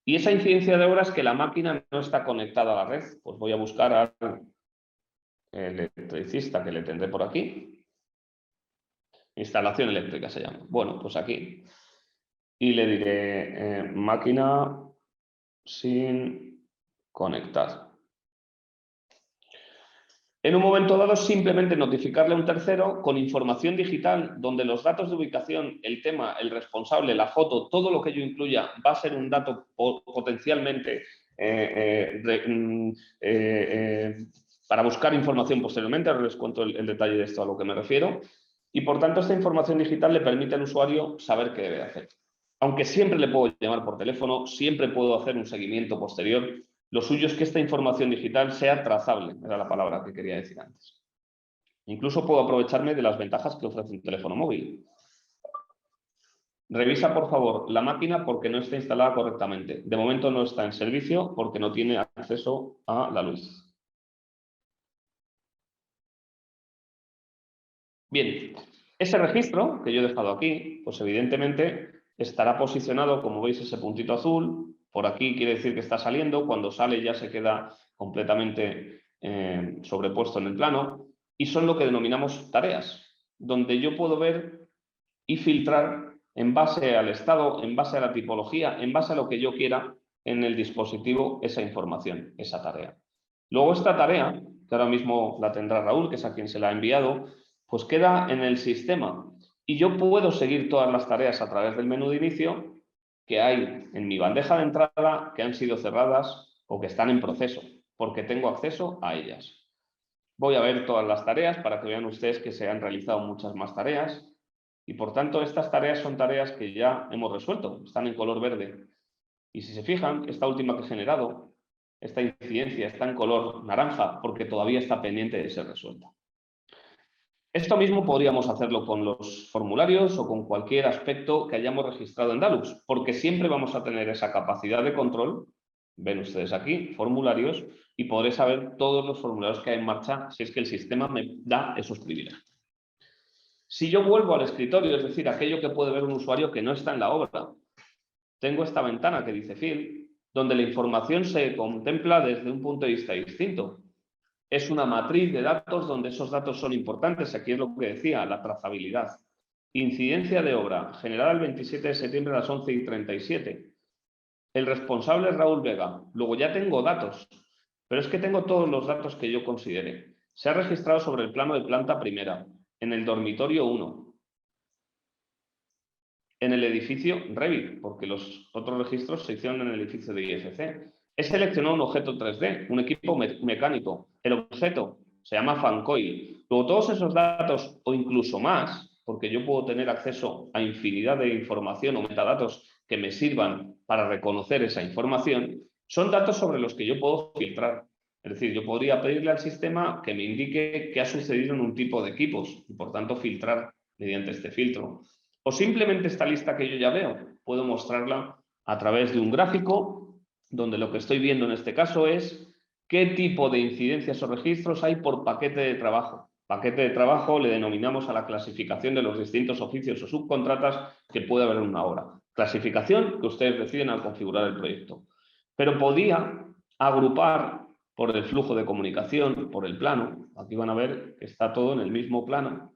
y esa incidencia de horas que la máquina no está conectada a la red, pues voy a buscar al electricista que le tendré por aquí. Instalación eléctrica se llama. Bueno, pues aquí. Y le diré máquina sin conectar. En un momento dado, simplemente notificarle a un tercero con información digital donde los datos de ubicación, el tema, el responsable, la foto, todo lo que yo incluya va a ser un dato potencialmente para buscar información posteriormente. Ahora les cuento el detalle de esto a lo que me refiero. Y por tanto, esta información digital le permite al usuario saber qué debe hacer. Aunque siempre le puedo llamar por teléfono, siempre puedo hacer un seguimiento posterior. Lo suyo es que esta información digital sea trazable, era la palabra que quería decir antes. Incluso puedo aprovecharme de las ventajas que ofrece un teléfono móvil. Revisa, por favor, la máquina porque no está instalada correctamente. De momento no está en servicio porque no tiene acceso a la luz. Bien, ese registro que yo he dejado aquí, pues evidentemente estará posicionado, como veis, ese puntito azul. Por aquí quiere decir que está saliendo, cuando sale ya se queda completamente sobrepuesto en el plano, y son lo que denominamos tareas, donde yo puedo ver y filtrar en base al estado, en base a la tipología, en base a lo que yo quiera en el dispositivo esa información, esa tarea. Luego esta tarea, que ahora mismo la tendrá Raúl, que es a quien se la ha enviado, pues queda en el sistema y yo puedo seguir todas las tareas a través del menú de inicio que hay en mi bandeja de entrada, que han sido cerradas o que están en proceso, porque tengo acceso a ellas. Voy a ver todas las tareas para que vean ustedes que se han realizado muchas más tareas y por tanto estas tareas son tareas que ya hemos resuelto, están en color verde. Y si se fijan, esta última que he generado, esta incidencia está en color naranja porque todavía está pendiente de ser resuelta. Esto mismo podríamos hacerlo con los formularios o con cualquier aspecto que hayamos registrado en Dalux, porque siempre vamos a tener esa capacidad de control. Ven ustedes aquí, formularios, y podré saber todos los formularios que hay en marcha si es que el sistema me da esos privilegios. Si yo vuelvo al escritorio, es decir, aquello que puede ver un usuario que no está en la obra, tengo esta ventana que dice Field, donde la información se contempla desde un punto de vista distinto. Es una matriz de datos donde esos datos son importantes. Aquí es lo que decía, la trazabilidad. Incidencia de obra, generada el 27 de septiembre a las 11:37. El responsable es Raúl Vega. Luego ya tengo datos, pero es que tengo todos los datos que yo considere. Se ha registrado sobre el plano de planta primera, en el dormitorio 1, en el edificio Revit, porque los otros registros se hicieron en el edificio de IFC. He seleccionado un objeto 3D, un equipo mecánico. El objeto se llama Fancoil. Luego todos esos datos, o incluso más, porque yo puedo tener acceso a infinidad de información o metadatos que me sirvan para reconocer esa información, son datos sobre los que yo puedo filtrar. Es decir, yo podría pedirle al sistema que me indique qué ha sucedido en un tipo de equipos y, por tanto, filtrar mediante este filtro. O simplemente esta lista que yo ya veo, puedo mostrarla a través de un gráfico donde lo que estoy viendo en este caso es qué tipo de incidencias o registros hay por paquete de trabajo. Paquete de trabajo le denominamos a la clasificación de los distintos oficios o subcontratas que puede haber en una obra. Clasificación que ustedes deciden al configurar el proyecto. Pero podía agrupar por el flujo de comunicación, por el plano. Aquí van a ver que está todo en el mismo plano.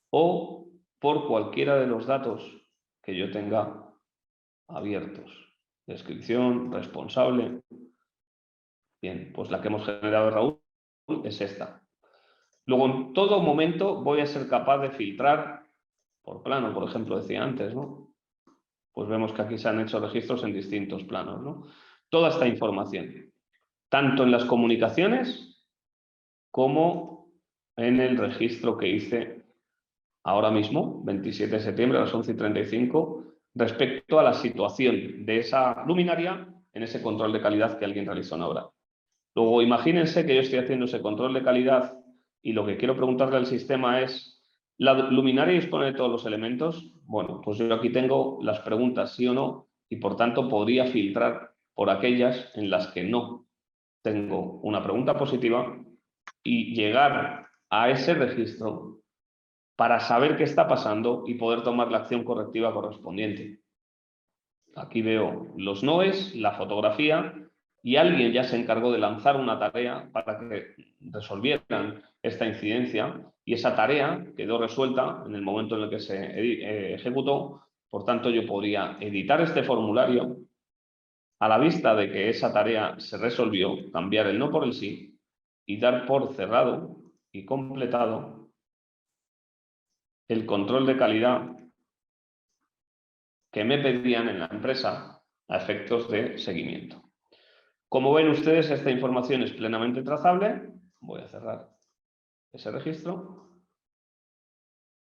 O por cualquiera de los datos que yo tenga abiertos. Descripción, responsable. Bien, pues la que hemos generado de Raúl es esta. Luego, en todo momento voy a ser capaz de filtrar por plano, por ejemplo, decía antes, ¿no? Pues vemos que aquí se han hecho registros en distintos planos, ¿no? Toda esta información, tanto en las comunicaciones como en el registro que hice ahora mismo, 27 de septiembre a las 11:35, respecto a la situación de esa luminaria en ese control de calidad que alguien realizó en obra. Luego, imagínense que yo estoy haciendo ese control de calidad y lo que quiero preguntarle al sistema es, ¿la luminaria dispone de todos los elementos? Bueno, pues yo aquí tengo las preguntas sí o no y por tanto podría filtrar por aquellas en las que no tengo una pregunta positiva y llegar a ese registro para saber qué está pasando y poder tomar la acción correctiva correspondiente. Aquí veo los noes, la fotografía, y alguien ya se encargó de lanzar una tarea para que resolvieran esta incidencia, y esa tarea quedó resuelta en el momento en el que se ejecutó. Por tanto, yo podría editar este formulario a la vista de que esa tarea se resolvió, cambiar el no por el sí, y dar por cerrado y completado el control de calidad que me pedían en la empresa a efectos de seguimiento. Como ven ustedes, esta información es plenamente trazable. Voy a cerrar ese registro.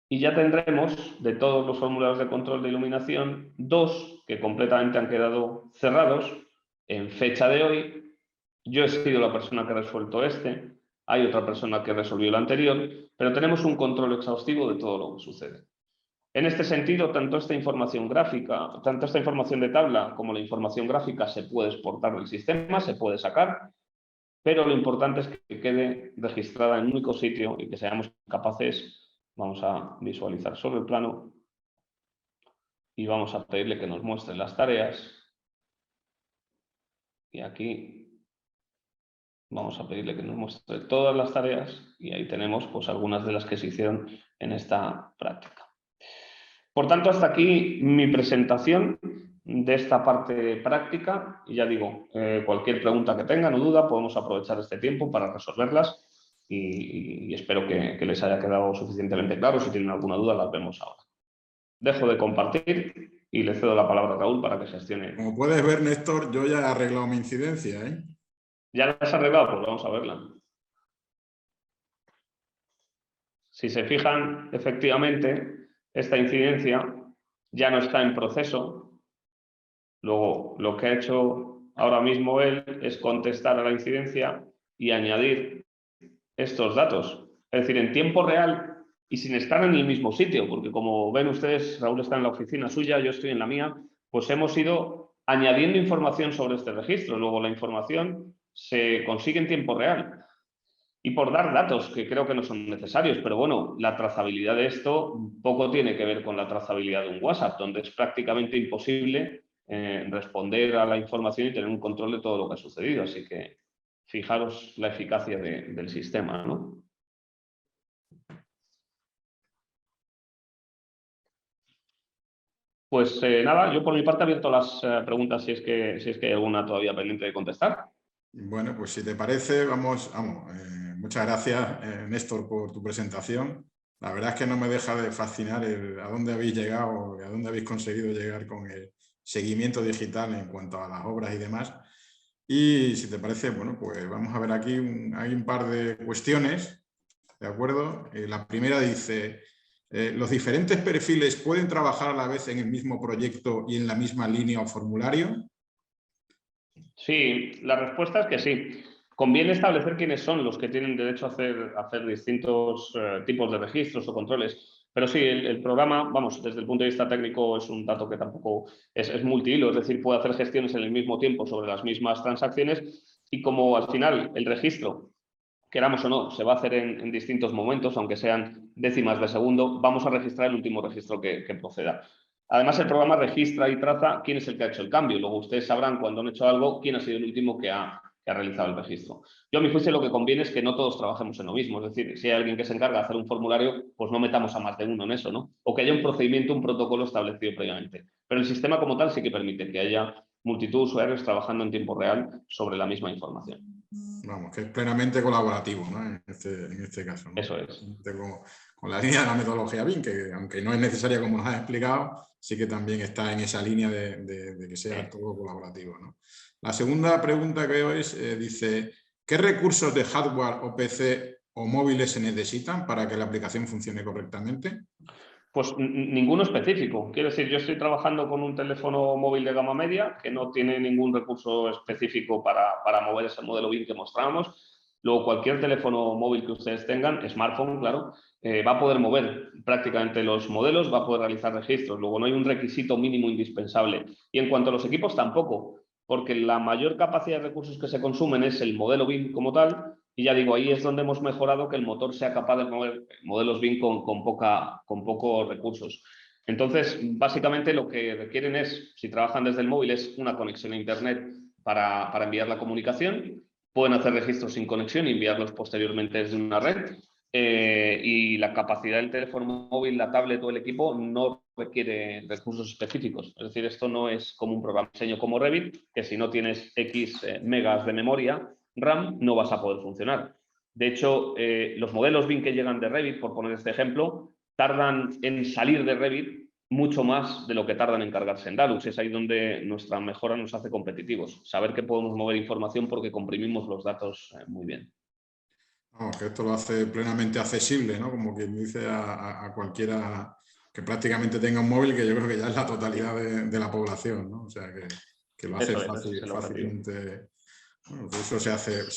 Y ya tendremos, de todos los formularios de control de iluminación, 2 que completamente han quedado cerrados en fecha de hoy. Yo he sido la persona que ha resuelto este, hay otra persona que resolvió el anterior, pero tenemos un control exhaustivo de todo lo que sucede. En este sentido, tanto esta información gráfica, tanto esta información de tabla como la información gráfica se puede exportar del sistema, se puede sacar, pero lo importante es que quede registrada en un único sitio y que seamos capaces, vamos a visualizar sobre el plano y vamos a pedirle que nos muestre las tareas. Y aquí vamos a pedirle que nos muestre todas las tareas y ahí tenemos pues algunas de las que se hicieron en esta práctica. Por tanto, hasta aquí mi presentación de esta parte práctica. Y ya digo, cualquier pregunta que tengan o duda, podemos aprovechar este tiempo para resolverlas y espero que les haya quedado suficientemente claro. Si tienen alguna duda, las vemos ahora. Dejo de compartir y le cedo la palabra a Raúl para que gestione. Como puedes ver, Néstor, yo ya he arreglado mi incidencia, ¿eh? ¿Ya la has arreglado? Pues vamos a verla. Si se fijan, efectivamente, esta incidencia ya no está en proceso. Luego, lo que ha hecho ahora mismo él es contestar a la incidencia y añadir estos datos. Es decir, en tiempo real y sin estar en el mismo sitio, porque como ven ustedes, Raúl está en la oficina suya, yo estoy en la mía, pues hemos ido añadiendo información sobre este registro. Luego la información se consigue en tiempo real. Y por dar datos que creo que no son necesarios, pero bueno, la trazabilidad de esto poco tiene que ver con la trazabilidad de un WhatsApp, donde es prácticamente imposible responder a la información y tener un control de todo lo que ha sucedido. Así que fijaros la eficacia del sistema, ¿no? Pues nada, yo por mi parte he abierto las preguntas si es que hay alguna todavía pendiente de contestar. Bueno, pues si te parece, vamos. Muchas gracias, Néstor, por tu presentación. La verdad es que no me deja de fascinar a dónde habéis llegado, a dónde habéis conseguido llegar con el seguimiento digital en cuanto a las obras y demás. Y si te parece, bueno, pues vamos a ver aquí, hay un par de cuestiones, ¿de acuerdo? La primera dice, ¿los diferentes perfiles pueden trabajar a la vez en el mismo proyecto y en la misma línea o formulario? Sí, la respuesta es que sí. Conviene establecer quiénes son los que tienen derecho a hacer distintos tipos de registros o controles. Pero sí, el programa, vamos, desde el punto de vista técnico es un dato que tampoco es multihilo, es decir, puede hacer gestiones en el mismo tiempo sobre las mismas transacciones y como al final el registro, queramos o no, se va a hacer en distintos momentos, aunque sean décimas de segundo, vamos a registrar el último registro que proceda. Además, el programa registra y traza quién es el que ha hecho el cambio. Luego ustedes sabrán cuando han hecho algo quién ha sido el último que ha realizado el registro. Yo a mi juicio lo que conviene es que no todos trabajemos en lo mismo. Es decir, si hay alguien que se encarga de hacer un formulario, pues no metamos a más de uno en eso, ¿no? O que haya un procedimiento, un protocolo establecido previamente. Pero el sistema como tal sí que permite que haya multitud de usuarios trabajando en tiempo real sobre la misma información. Vamos, que es plenamente colaborativo, ¿no? En este caso, ¿no? Eso es. Con la línea de la metodología BIM, que aunque no es necesaria como nos has explicado, sí que también está en esa línea de que sea todo colaborativo, ¿no? La segunda pregunta que veo es, dice, ¿qué recursos de hardware o PC o móviles se necesitan para que la aplicación funcione correctamente? Pues ninguno específico. Quiero decir, yo estoy trabajando con un teléfono móvil de gama media que no tiene ningún recurso específico para mover ese modelo BIM que mostramos. Luego, cualquier teléfono móvil que ustedes tengan, smartphone, claro, va a poder mover prácticamente los modelos, va a poder realizar registros. Luego, no hay un requisito mínimo indispensable. Y en cuanto a los equipos, tampoco, porque la mayor capacidad de recursos que se consumen es el modelo BIM como tal. Y ya digo, ahí es donde hemos mejorado que el motor sea capaz de mover modelos BIM con pocos recursos. Entonces, básicamente lo que requieren es, si trabajan desde el móvil, es una conexión a Internet para enviar la comunicación. Pueden hacer registros sin conexión y enviarlos posteriormente desde una red. Y la capacidad del teléfono móvil, la tablet o el equipo no requiere recursos específicos. Es decir, esto no es como un programa de diseño como Revit, que si no tienes X megas de memoria RAM no vas a poder funcionar. De hecho, los modelos BIM que llegan de Revit, por poner este ejemplo, tardan en salir de Revit mucho más de lo que tardan en cargarse en Dalux. Es ahí donde nuestra mejora nos hace competitivos. Saber que podemos mover información porque comprimimos los datos muy bien. Vamos, que esto lo hace plenamente accesible, ¿no? Como quien dice a cualquiera que prácticamente tenga un móvil, que yo creo que ya es la totalidad de la población, ¿no? O sea, que lo hace fácilmente. Bueno, pues eso se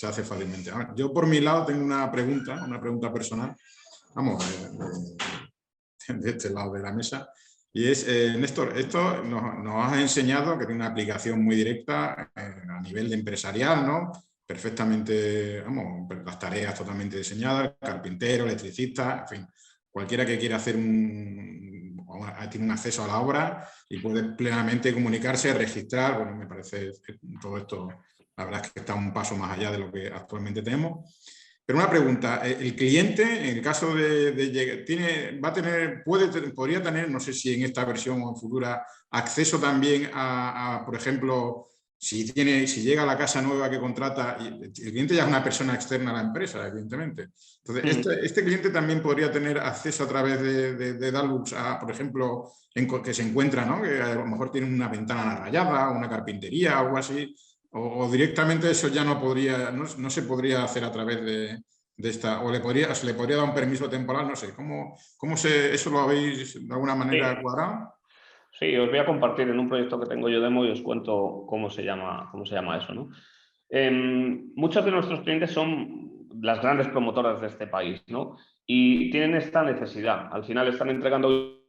hace fácilmente. Yo por mi lado tengo una pregunta personal, vamos, de este lado de la mesa, y es, Néstor, esto nos has enseñado que tiene una aplicación muy directa a nivel de empresarial, ¿no? Perfectamente, vamos, las tareas totalmente diseñadas, carpintero, electricista, en fin, cualquiera que quiera hacer tiene un acceso a la obra y puede plenamente comunicarse, registrar. Bueno, me parece que todo esto, la verdad es que está un paso más allá de lo que actualmente tenemos. Pero una pregunta, el cliente, en el caso podría tener, no sé si en esta versión o en futura, acceso también a por ejemplo, si llega a la casa nueva que contrata, y el cliente ya es una persona externa a la empresa, evidentemente. Entonces, este cliente también podría tener acceso a través de Dalux a, por ejemplo, que se encuentra, ¿no? Que a lo mejor tiene una ventana rayada, una carpintería o algo así. o directamente eso ya no podría, no se podría hacer a través de esta, o se le podría dar un permiso temporal, no sé, ¿cómo eso lo habéis de alguna manera cuadrado? Sí, os voy a compartir en un proyecto que tengo yo demo y os cuento cómo se llama eso, ¿no? Muchos de nuestros clientes son las grandes promotoras de este país, ¿no? Y tienen esta necesidad. Al final están entregando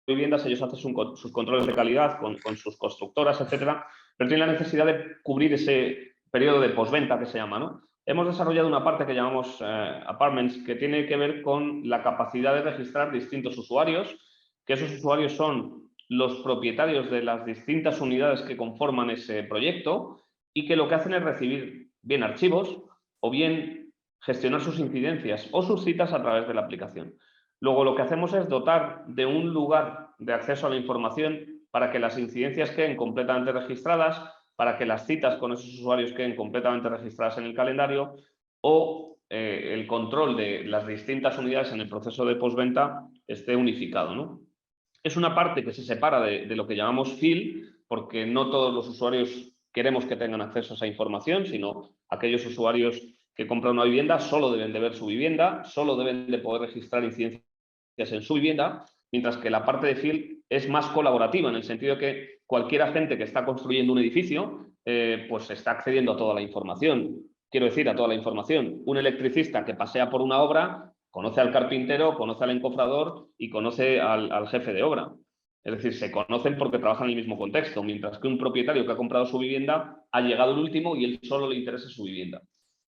viviendas, ellos hacen sus controles de calidad con sus constructoras, etcétera, pero tienen la necesidad de cubrir ese periodo de postventa que se llama, ¿no? Hemos desarrollado una parte que llamamos Apartments, que tiene que ver con la capacidad de registrar distintos usuarios, que esos usuarios son los propietarios de las distintas unidades que conforman ese proyecto y que lo que hacen es recibir bien archivos o bien gestionar sus incidencias o sus citas a través de la aplicación. Luego lo que hacemos es dotar de un lugar de acceso a la información para que las incidencias queden completamente registradas, para que las citas con esos usuarios queden completamente registradas en el calendario o el control de las distintas unidades en el proceso de postventa esté unificado, ¿no? Es una parte que se separa de lo que llamamos field, porque no todos los usuarios queremos que tengan acceso a esa información, sino aquellos usuarios que compran una vivienda solo deben de ver su vivienda, solo deben de poder registrar incidencias en su vivienda, mientras que la parte de field es más colaborativa, en el sentido que cualquier agente que está construyendo un edificio pues está accediendo a toda la información. Quiero decir, a toda la información. Un electricista que pasea por una obra conoce al carpintero, conoce al encofrador y conoce al jefe de obra. Es decir, se conocen porque trabajan en el mismo contexto, mientras que un propietario que ha comprado su vivienda ha llegado el último y él solo le interesa su vivienda.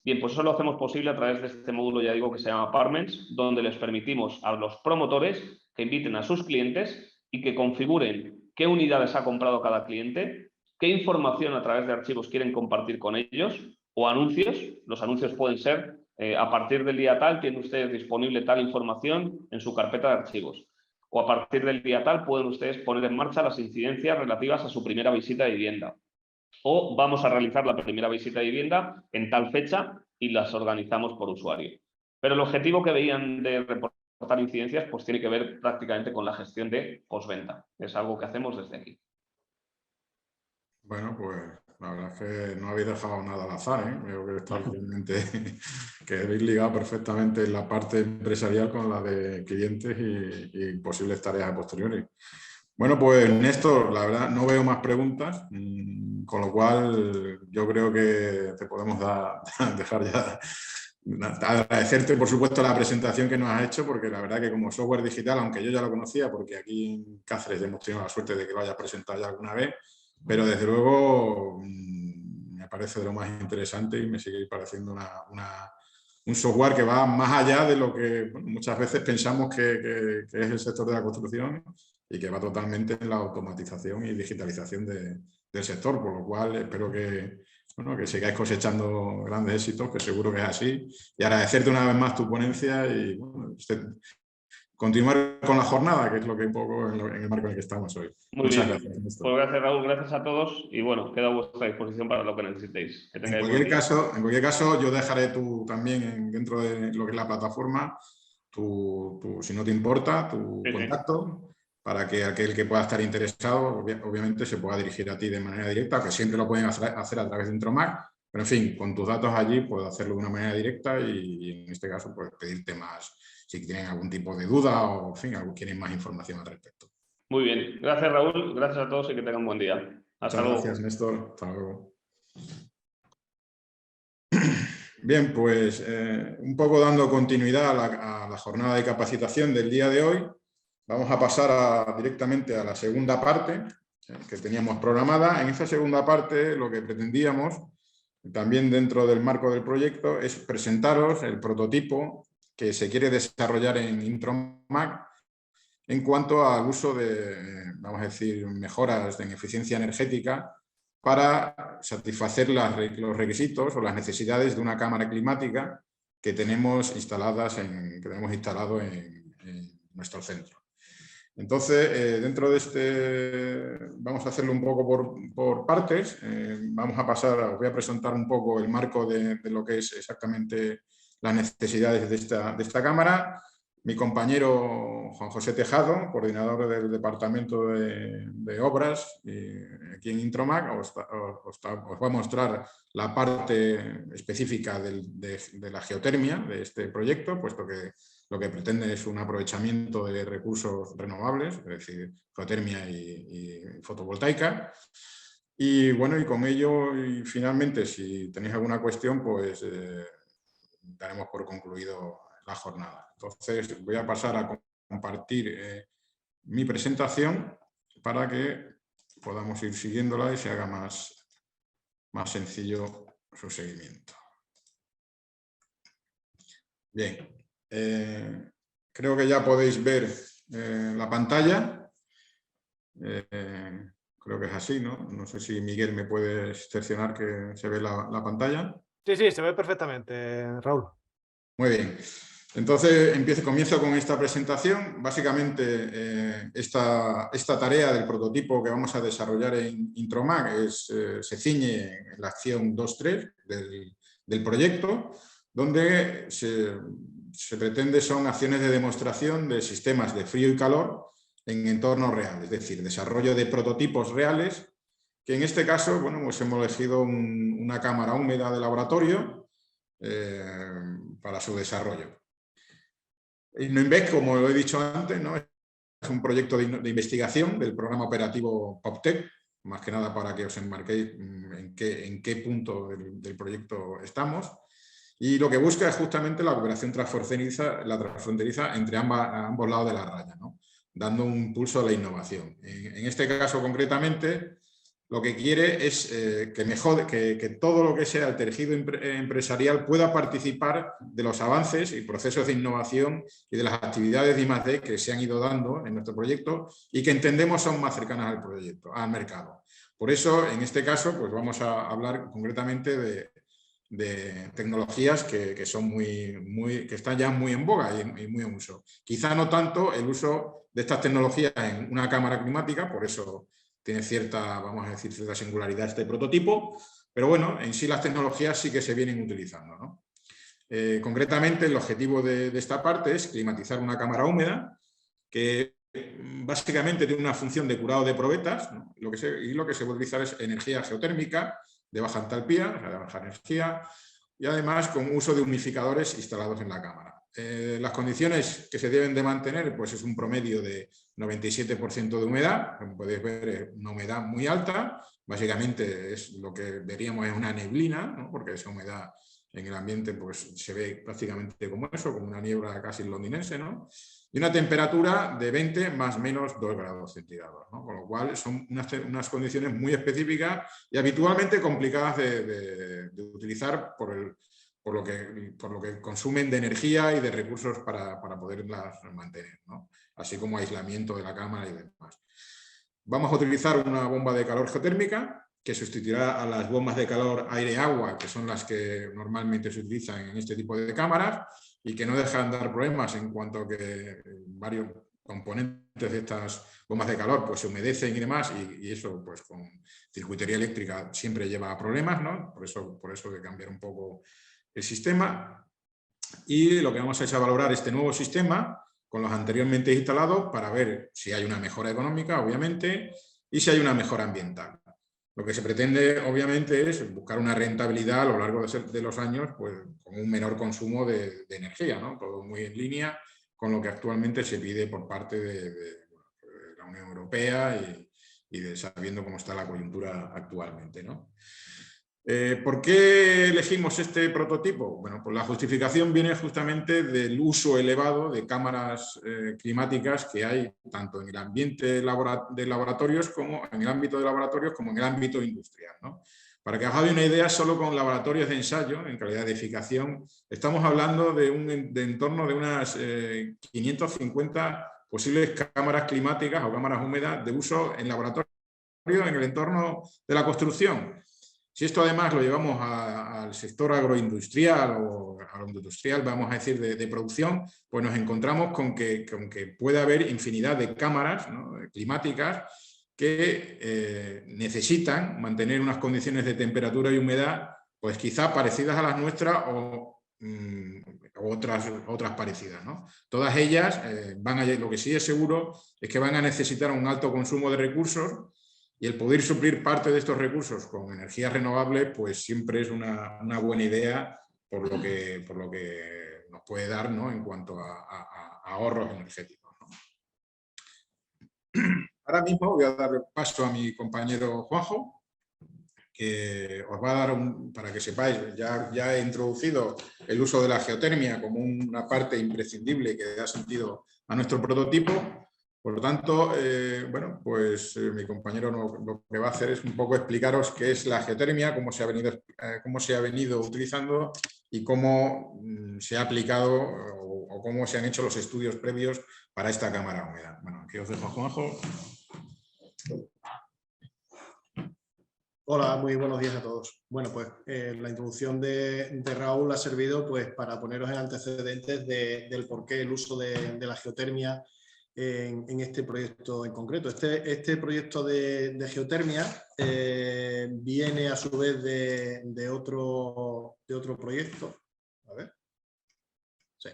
Bien, pues eso lo hacemos posible a través de este módulo, ya digo, que se llama Apartments, donde les permitimos a los promotores que inviten a sus clientes y que configuren qué unidades ha comprado cada cliente, qué información a través de archivos quieren compartir con ellos o anuncios. Los anuncios pueden ser, a partir del día tal, tienen ustedes disponible tal información en su carpeta de archivos. O a partir del día tal pueden ustedes poner en marcha las incidencias relativas a su primera visita de vivienda. O vamos a realizar la primera visita de vivienda en tal fecha y las organizamos por usuario. Pero el objetivo que veían de reportar incidencias pues tiene que ver prácticamente con la gestión de postventa. Es algo que hacemos desde aquí. Bueno, pues la verdad es que no habéis dejado nada al azar, ¿eh? Veo que está realmente que habéis ligado perfectamente la parte empresarial con la de clientes y posibles tareas a posteriori. Bueno, pues Néstor, la verdad no veo más preguntas, con lo cual yo creo que te podemos dejar ya. Agradecerte, por supuesto, la presentación que nos has hecho, porque la verdad que como software digital, aunque yo ya lo conocía, porque aquí en Cáceres hemos tenido la suerte de que lo hayas presentado ya alguna vez, pero desde luego me parece de lo más interesante y me sigue pareciendo un software que va más allá de lo que muchas veces pensamos que es el sector de la construcción y que va totalmente en la automatización y digitalización del sector, por lo cual espero que sigáis cosechando grandes éxitos, que seguro que es así, y agradecerte una vez más tu ponencia y continuar con la jornada, que es lo que un poco en el marco en el que estamos hoy. Muchas gracias. Pues gracias, Raúl, gracias a todos y bueno, quedo a vuestra disposición para lo que necesitéis. Que tengáis en cualquier caso, yo dejaré también dentro de lo que es la plataforma, si no te importa, tu contacto, para que aquel que pueda estar interesado, obviamente, se pueda dirigir a ti de manera directa, que siempre lo pueden hacer a través de Intromac, pero en fin, con tus datos allí puedo hacerlo de una manera directa y en este caso pues, pedirte más, si tienen algún tipo de duda o en fin, quieren más información al respecto. Muy bien, gracias Raúl, gracias a todos y que tengan un buen día. Hasta luego. Gracias, Néstor. Hasta luego. Bien, pues un poco dando continuidad a la jornada de capacitación del día de hoy, vamos a pasar directamente a la segunda parte que teníamos programada. En esta segunda parte lo que pretendíamos, también dentro del marco del proyecto, es presentaros el prototipo que se quiere desarrollar en Intromac en cuanto al uso de, vamos a decir, mejoras en eficiencia energética para satisfacer los requisitos o las necesidades de una cámara climática que tenemos instalado en nuestro centro. Entonces, dentro de vamos a hacerlo un poco por partes. Vamos a os voy a presentar un poco el marco de lo que es exactamente las necesidades de esta cámara. mi compañero Juan José Tejado, coordinador del Departamento de Obras aquí en Intromac, os va a mostrar la parte específica de la geotermia de este proyecto, puesto que lo que pretende es un aprovechamiento de recursos renovables, es decir, geotermia y fotovoltaica. Y bueno, y con ello, y finalmente, si tenéis alguna cuestión, pues daremos por concluido la jornada. Entonces, voy a pasar a compartir mi presentación para que podamos ir siguiéndola y se haga más sencillo su seguimiento. Bien, creo que ya podéis ver la pantalla. Creo que es así, ¿no? No sé si Miguel me puede cerciorar que se ve la pantalla. Sí, sí, se ve perfectamente, Raúl. Muy bien. Entonces, comienzo con esta presentación. Básicamente, esta tarea del prototipo que vamos a desarrollar en Intromac se ciñe en la acción 2.3 del proyecto, donde se pretende son acciones de demostración de sistemas de frío y calor en entornos reales, es decir, desarrollo de prototipos reales, que en este caso, bueno, pues hemos elegido una cámara húmeda de laboratorio para su desarrollo. InnoInvest, como lo he dicho antes, ¿no?, es un proyecto de investigación del programa operativo PopTech, más que nada para que os enmarquéis en qué punto del proyecto estamos. Y lo que busca es justamente la cooperación transfronteriza entre ambos lados de la raya, ¿no?, dando un impulso a la innovación. En este caso concretamente, lo que quiere es que todo lo que sea el tejido empresarial pueda participar de los avances y procesos de innovación y de las actividades de I+D que se han ido dando en nuestro proyecto y que entendemos son más cercanas al mercado. Por eso, en este caso, pues vamos a hablar concretamente de tecnologías que están ya muy en boga y muy en uso. Quizá no tanto el uso de estas tecnologías en una cámara climática, por eso tiene cierta singularidad este prototipo, pero bueno, en sí las tecnologías sí que se vienen utilizando, ¿no? Concretamente, el objetivo de esta parte es climatizar una cámara húmeda que básicamente tiene una función de curado de probetas, ¿no? Lo que se va a utilizar es energía geotérmica de baja entalpía, o sea, de baja energía, y además con uso de humidificadores instalados en la cámara. Las condiciones que se deben de mantener, pues es un promedio de 97% de humedad, como podéis ver, es una humedad muy alta, básicamente es lo que veríamos es una neblina, ¿no?, porque esa humedad en el ambiente pues se ve prácticamente como eso, como una niebla casi londinense, ¿no?, y una temperatura de 20 más menos 2 grados centígrados, ¿no?, con lo cual son unas condiciones muy específicas y habitualmente complicadas de utilizar por lo que consumen de energía y de recursos para poderlas mantener, ¿no?, así como aislamiento de la cámara y demás. Vamos a utilizar una bomba de calor geotérmica que sustituirá a las bombas de calor aire-agua, que son las que normalmente se utilizan en este tipo de cámaras y que no dejan de dar problemas en cuanto a que varios componentes de estas bombas de calor pues se humedecen y demás, y eso pues con circuitería eléctrica siempre lleva a problemas, ¿no? Por eso de cambiar un poco el sistema. Y lo que vamos a es a valorar este nuevo sistema con los anteriormente instalados para ver si hay una mejora económica, obviamente, y si hay una mejora ambiental. Lo que se pretende, obviamente, es buscar una rentabilidad a lo largo de los años, pues, con un menor consumo de energía, ¿no? Todo muy en línea con lo que actualmente se pide por parte de la Unión Europea y sabiendo cómo está la coyuntura actualmente, ¿no? ¿Por qué elegimos este prototipo? Bueno, pues la justificación viene justamente del uso elevado de cámaras climáticas que hay tanto en el ambiente de laboratorios como en el ámbito de laboratorios como en el ámbito industrial, ¿no? Para que os hagáis una idea, solo con laboratorios de ensayo en calidad de edificación estamos hablando de en torno de unas 550 posibles cámaras climáticas o cámaras húmedas de uso en laboratorio en el entorno de la construcción. Si esto además lo llevamos al sector agroindustrial o agroindustrial, vamos a decir, de producción, pues nos encontramos con que puede haber infinidad de cámaras, ¿no?, climáticas que necesitan mantener unas condiciones de temperatura y humedad, pues quizá parecidas a las nuestras o otras parecidas, ¿no? Todas ellas lo que sí es seguro es que van a necesitar un alto consumo de recursos, y el poder suplir parte de estos recursos con energías renovables pues siempre es una buena idea por lo que nos puede dar, ¿no?, en cuanto a ahorros energéticos, ¿no? Ahora mismo voy a dar paso a mi compañero Juanjo, que os va a dar, para que sepáis, ya he introducido el uso de la geotermia como una parte imprescindible que da sentido a nuestro prototipo. Por lo tanto, bueno, pues mi compañero lo que va a hacer es un poco explicaros qué es la geotermia, cómo se ha venido utilizando y cómo se ha aplicado o cómo se han hecho los estudios previos para esta cámara húmeda. Bueno, aquí os dejo a Juanjo. Hola, muy buenos días a todos. Bueno, pues la introducción de Raúl ha servido pues para poneros en antecedentes del porqué el uso de la geotermia en este proyecto en concreto. Este proyecto de geotermia viene a su vez de otro proyecto. A ver. Sí.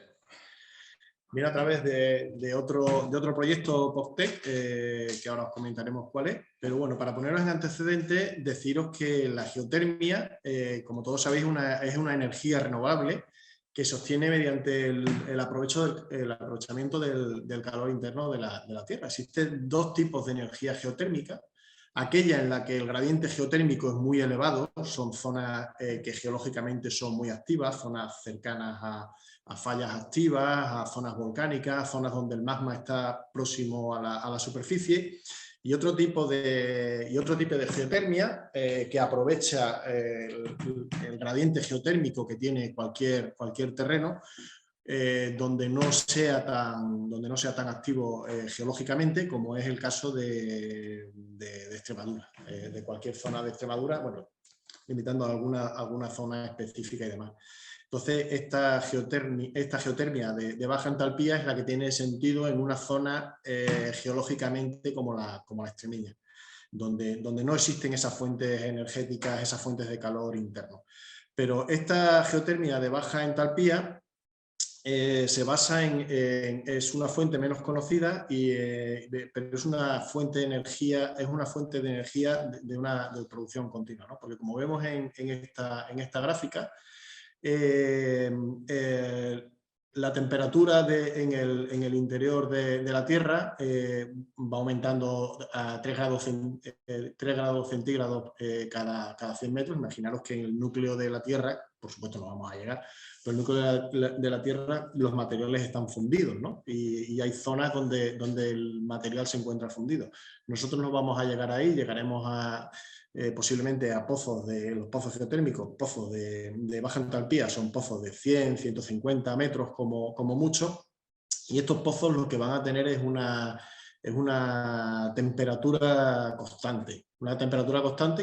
Viene a través de otro proyecto POSTEC, que ahora os comentaremos cuál es. Pero bueno, para poneros en antecedentes, deciros que la geotermia, como todos sabéis, es una energía renovable que sostiene mediante el aprovechamiento del calor interno de la Tierra. Existen dos tipos de energía geotérmica. Aquella en la que el gradiente geotérmico es muy elevado, son zonas que geológicamente son muy activas, zonas cercanas a fallas activas, a zonas volcánicas, zonas donde el magma está próximo a la superficie. Y otro tipo de geotermia que aprovecha el gradiente geotérmico que tiene cualquier terreno, donde no sea tan activo geológicamente, como es el caso de Extremadura, de cualquier zona de Extremadura, bueno, limitando alguna zona específica y demás. Entonces, esta geotermia de baja entalpía es la que tiene sentido en una zona geológicamente como la extremeña, donde no existen esas fuentes energéticas, esas fuentes de calor interno. Pero esta geotermia de baja entalpía se basa es una fuente menos conocida, pero es una fuente de energía, de producción continua, ¿no? Porque como vemos en esta gráfica, la temperatura en el interior de la Tierra va aumentando a 3 grados centígrados cada 100 metros. Imaginaros que en el núcleo de la Tierra, por supuesto no vamos a llegar, pero en el núcleo de la Tierra los materiales están fundidos, ¿no? Y hay zonas donde el material se encuentra fundido. Nosotros no vamos a llegar ahí, llegaremos posiblemente a los pozos geotérmicos, pozos de baja entalpía, son pozos de 100, 150 metros como mucho, y estos pozos lo que van a tener es una temperatura constante,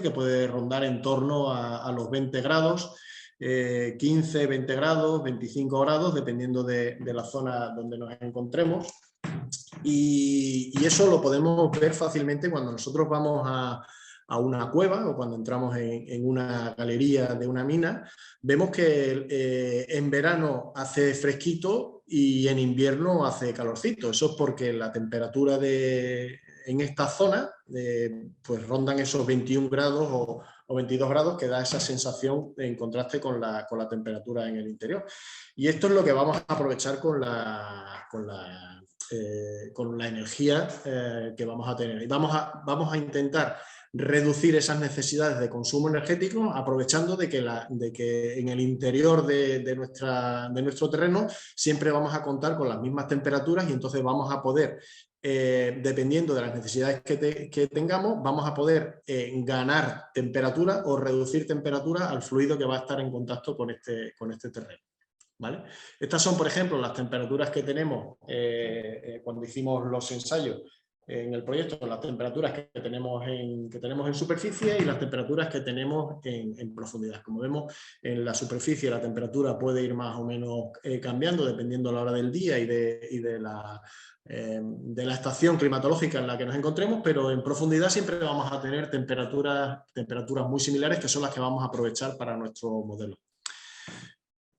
que puede rondar en torno a los 20 grados, 15, 20 grados, 25 grados, dependiendo de la zona donde nos encontremos. Y eso lo podemos ver fácilmente cuando nosotros vamos a una cueva o cuando entramos en una galería de una mina. Vemos que en verano hace fresquito y en invierno hace calorcito. Eso es porque la temperatura en esta zona pues rondan esos 21 grados o 22 grados, que da esa sensación en contraste con la temperatura en el interior. Y esto es lo que vamos a aprovechar con la energía que vamos a tener. Y vamos a intentar reducir esas necesidades de consumo energético, aprovechando de que en el interior de nuestro terreno siempre vamos a contar con las mismas temperaturas, y entonces vamos a poder, dependiendo de las necesidades que tengamos, vamos a poder ganar temperatura o reducir temperatura al fluido que va a estar en contacto con este terreno. ¿Vale? Estas son, por ejemplo, las temperaturas que tenemos cuando hicimos los ensayos en el proyecto, las temperaturas que tenemos en superficie y las temperaturas que tenemos en profundidad. Como vemos, en la superficie la temperatura puede ir más o menos cambiando dependiendo de la hora del día y de la estación climatológica en la que nos encontremos, pero en profundidad siempre vamos a tener temperaturas muy similares, que son las que vamos a aprovechar para nuestro modelo.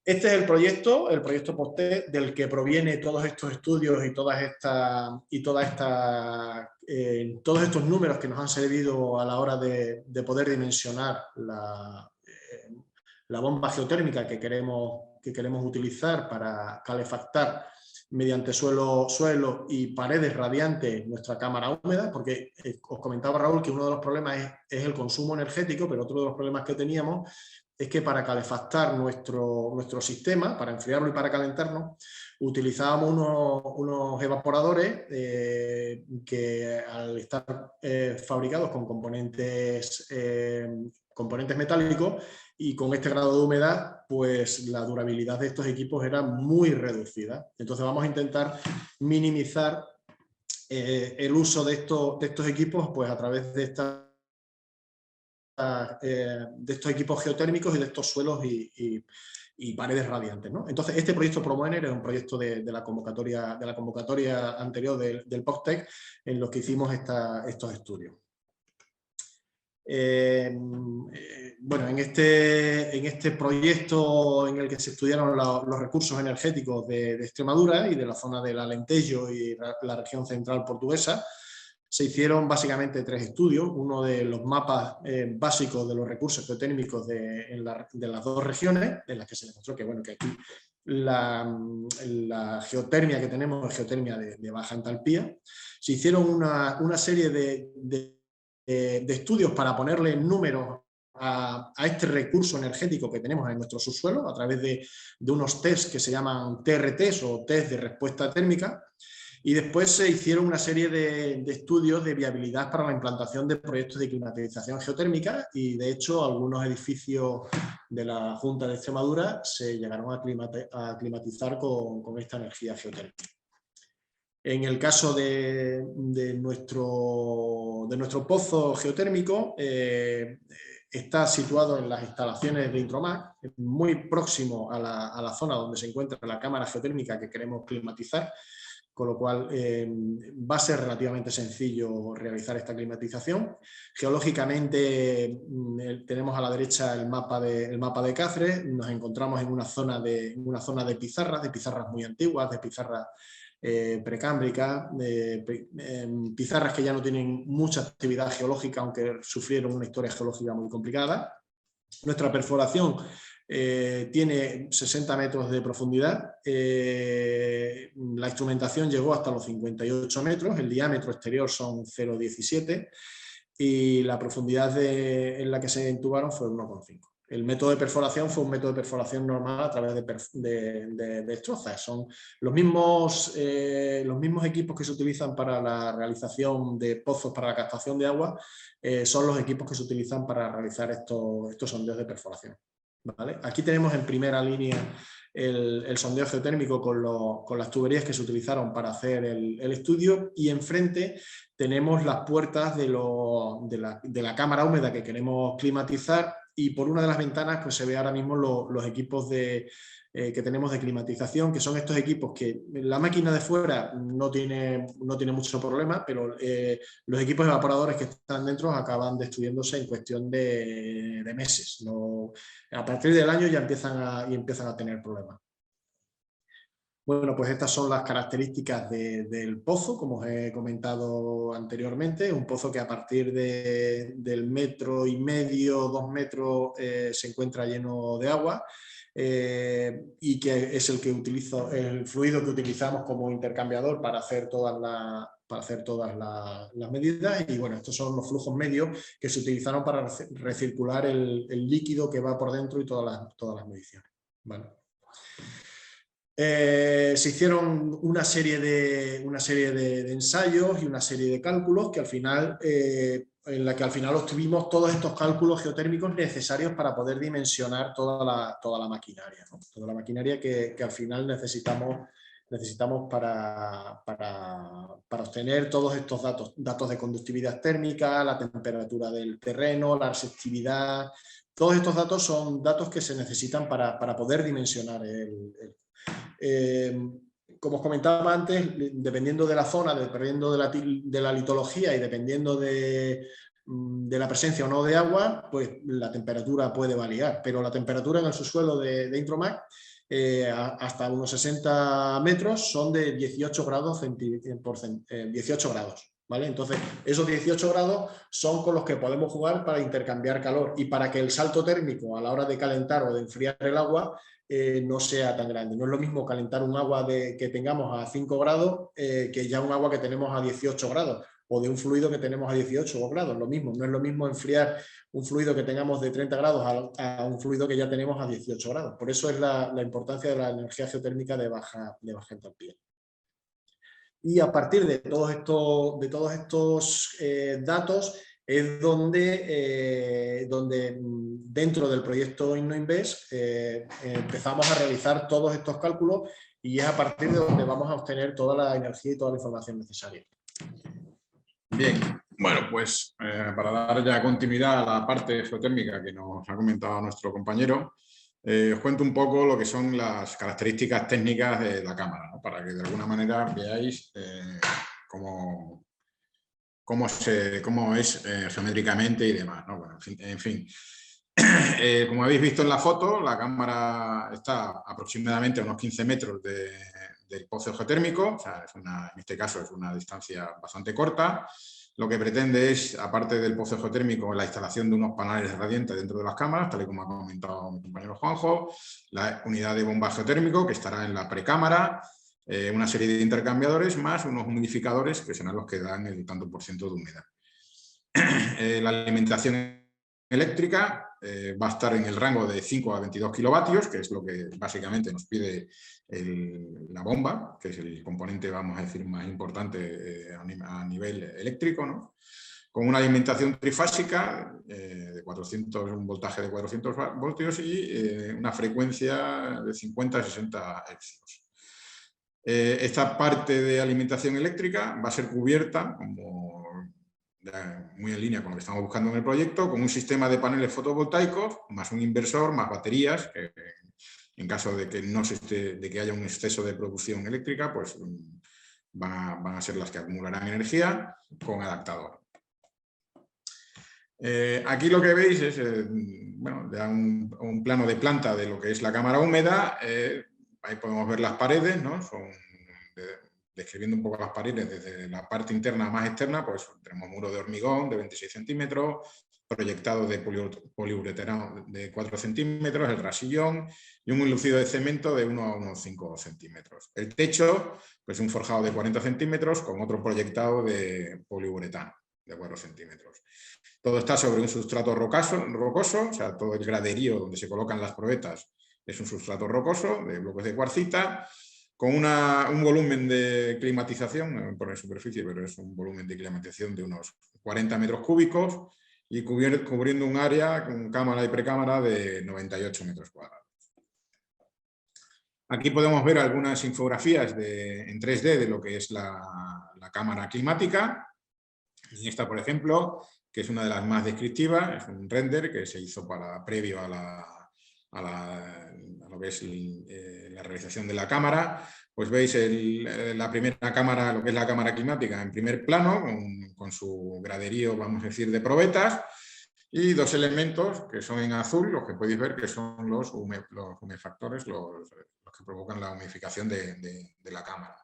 Este es el proyecto POSTEC, del que proviene todos estos estudios y todos estos números que nos han servido a la hora de poder dimensionar la bomba geotérmica que queremos utilizar para calefactar mediante suelo y paredes radiantes nuestra cámara húmeda, porque os comentaba Raúl que uno de los problemas es el consumo energético, pero otro de los problemas que teníamos es que para calefactar nuestro sistema, para enfriarlo y para calentarnos, utilizábamos unos evaporadores que al estar fabricados con componentes metálicos y con este grado de humedad, pues la durabilidad de estos equipos era muy reducida. Entonces vamos a intentar minimizar el uso de estos equipos pues a través de estos equipos geotérmicos y de estos suelos y paredes radiantes, ¿no? Entonces, este proyecto PROMOENER es un proyecto de la convocatoria anterior del POSTEC, en los que hicimos estos estudios. Bueno, en este proyecto en el que se estudiaron los recursos energéticos de Extremadura y de la zona del Alentejo y la región central portuguesa, se hicieron básicamente 3 estudios, uno de los mapas básicos de los recursos geotérmicos de las 2 regiones, en las que se demostró que, bueno, que aquí la geotermia que tenemos es geotermia de baja entalpía. Se hicieron una serie de estudios para ponerle números a este recurso energético que tenemos en nuestro subsuelo a través de unos test que se llaman TRTs o test de respuesta térmica. Y después se hicieron una serie de estudios de viabilidad para la implantación de proyectos de climatización geotérmica y, de hecho, algunos edificios de la Junta de Extremadura se llegaron a climatizar con esta energía geotérmica. En el caso de nuestro pozo geotérmico, está situado en las instalaciones de Intromac, muy próximo a la zona donde se encuentra la cámara geotérmica que queremos climatizar, con lo cual va a ser relativamente sencillo realizar esta climatización. Geológicamente tenemos a la derecha el mapa de Cáceres, nos encontramos en una zona de pizarras muy antiguas, de pizarras precámbricas, pizarras que ya no tienen mucha actividad geológica, aunque sufrieron una historia geológica muy complicada. Nuestra perforación tiene 60 metros de profundidad, la instrumentación llegó hasta los 58 metros, el diámetro exterior son 0,17 y la profundidad en la que se entubaron fue 1,5. El método de perforación fue un método de perforación normal a través de estrozas. Son los mismos equipos que se utilizan para la realización de pozos para la captación de agua, son los equipos que se utilizan para realizar estos sondeos de perforación. ¿Vale? Aquí tenemos en primera línea el sondeo geotérmico con las tuberías que se utilizaron para hacer el estudio, y enfrente tenemos las puertas de la cámara húmeda que queremos climatizar, y por una de las ventanas pues se ve ahora mismo los equipos que tenemos de climatización, que son estos equipos que la máquina de fuera no tiene mucho problema, pero los equipos evaporadores que están dentro acaban destruyéndose en cuestión de meses. A partir del año ya empiezan a tener problemas. Bueno, pues estas son las características del pozo, como os he comentado anteriormente. Un pozo que a partir del 1,5 metros, 2 metros, se encuentra lleno de agua, y que es el fluido que utilizamos como intercambiador para hacer todas las medidas. Y bueno, estos son los flujos medios que se utilizaron para recircular el líquido que va por dentro y todas las mediciones. ¿Vale? Se hicieron una serie de ensayos y una serie de cálculos que al final, en la que al final obtuvimos todos estos cálculos geotérmicos necesarios para poder dimensionar toda la maquinaria, ¿no? Toda la maquinaria que al final necesitamos para obtener todos estos datos de conductividad térmica, la temperatura del terreno, la receptividad. Todos estos datos son datos que se necesitan para poder dimensionar como os comentaba antes, dependiendo de la zona, dependiendo de la litología y dependiendo de la presencia o no de agua, pues la temperatura puede variar, pero la temperatura en el subsuelo de Intromac hasta unos 60 metros son de 18 grados, 18 grados. ¿Vale? Entonces, esos 18 grados son con los que podemos jugar para intercambiar calor y para que el salto térmico a la hora de calentar o de enfriar el agua no sea tan grande. No es lo mismo calentar un agua que tengamos a 5 grados que ya un agua que tenemos a 18 grados o de un fluido que tenemos a 18 grados. Lo mismo, no es lo mismo enfriar un fluido que tengamos de 30 grados a un fluido que ya tenemos a 18 grados. Por eso es la importancia de la energía geotérmica de baja entalpía. Y a partir de todos estos datos es donde dentro del proyecto InnoInvest empezamos a realizar todos estos cálculos y es a partir de donde vamos a obtener toda la energía y toda la información necesaria. Bien, bueno, pues para dar ya continuidad a la parte geotérmica que nos ha comentado nuestro compañero, os cuento un poco lo que son las características técnicas de la cámara, ¿no? Para que de alguna manera veáis cómo es geométricamente y demás, ¿no? Bueno, en fin. Como habéis visto en la foto, la cámara está aproximadamente a unos 15 metros del pozo geotérmico, o sea, en este caso es una distancia bastante corta. Lo que pretende es, aparte del pozo geotérmico, la instalación de unos paneles radiantes dentro de las cámaras, tal y como ha comentado mi compañero Juanjo, la unidad de bomba geotérmico que estará en la precámara, una serie de intercambiadores más unos humidificadores que serán los que dan el tanto por ciento de humedad. La alimentación eléctrica va a estar en el rango de 5 a 22 kilovatios, que es lo que básicamente nos pide la bomba, que es el componente, vamos a decir, más importante a nivel eléctrico, ¿no? Con una alimentación trifásica de un voltaje de 400 voltios y una frecuencia de 50 a 60 hercios. Esta parte de alimentación eléctrica va a ser cubierta, como muy en línea con lo que estamos buscando en el proyecto, con un sistema de paneles fotovoltaicos, más un inversor, más baterías, que en caso de que haya un exceso de producción eléctrica, pues van a ser las que acumularán energía con adaptador. Aquí lo que veis es un plano de planta de lo que es la cámara húmeda. Ahí podemos ver las paredes, ¿no? Describiendo un poco las paredes desde la parte interna a más externa, pues tenemos muro de hormigón de 26 centímetros, proyectado de poliuretano de 4 centímetros, el rasillón y un enlucido de cemento de 1 a unos 5 centímetros. El techo, pues un forjado de 40 centímetros con otro proyectado de poliuretano de 4 centímetros. Todo está sobre un sustrato rocoso, o sea, todo el graderío donde se colocan las probetas es un sustrato rocoso de bloques de cuarcita, con un volumen de climatización, no me pone superficie, pero es un volumen de climatización de unos 40 metros cúbicos y cubriendo un área con cámara y precámara de 98 metros cuadrados. Aquí podemos ver algunas infografías en 3D de lo que es la cámara climática. Y esta, por ejemplo, que es una de las más descriptivas, es un render que se hizo previo a lo que es la realización de la cámara. Pues veis la primera cámara, lo que es la cámara climática en primer plano, con su graderío, vamos a decir, de probetas, y dos elementos que son en azul, los que podéis ver que son los humefactores, los que provocan la humidificación de la cámara.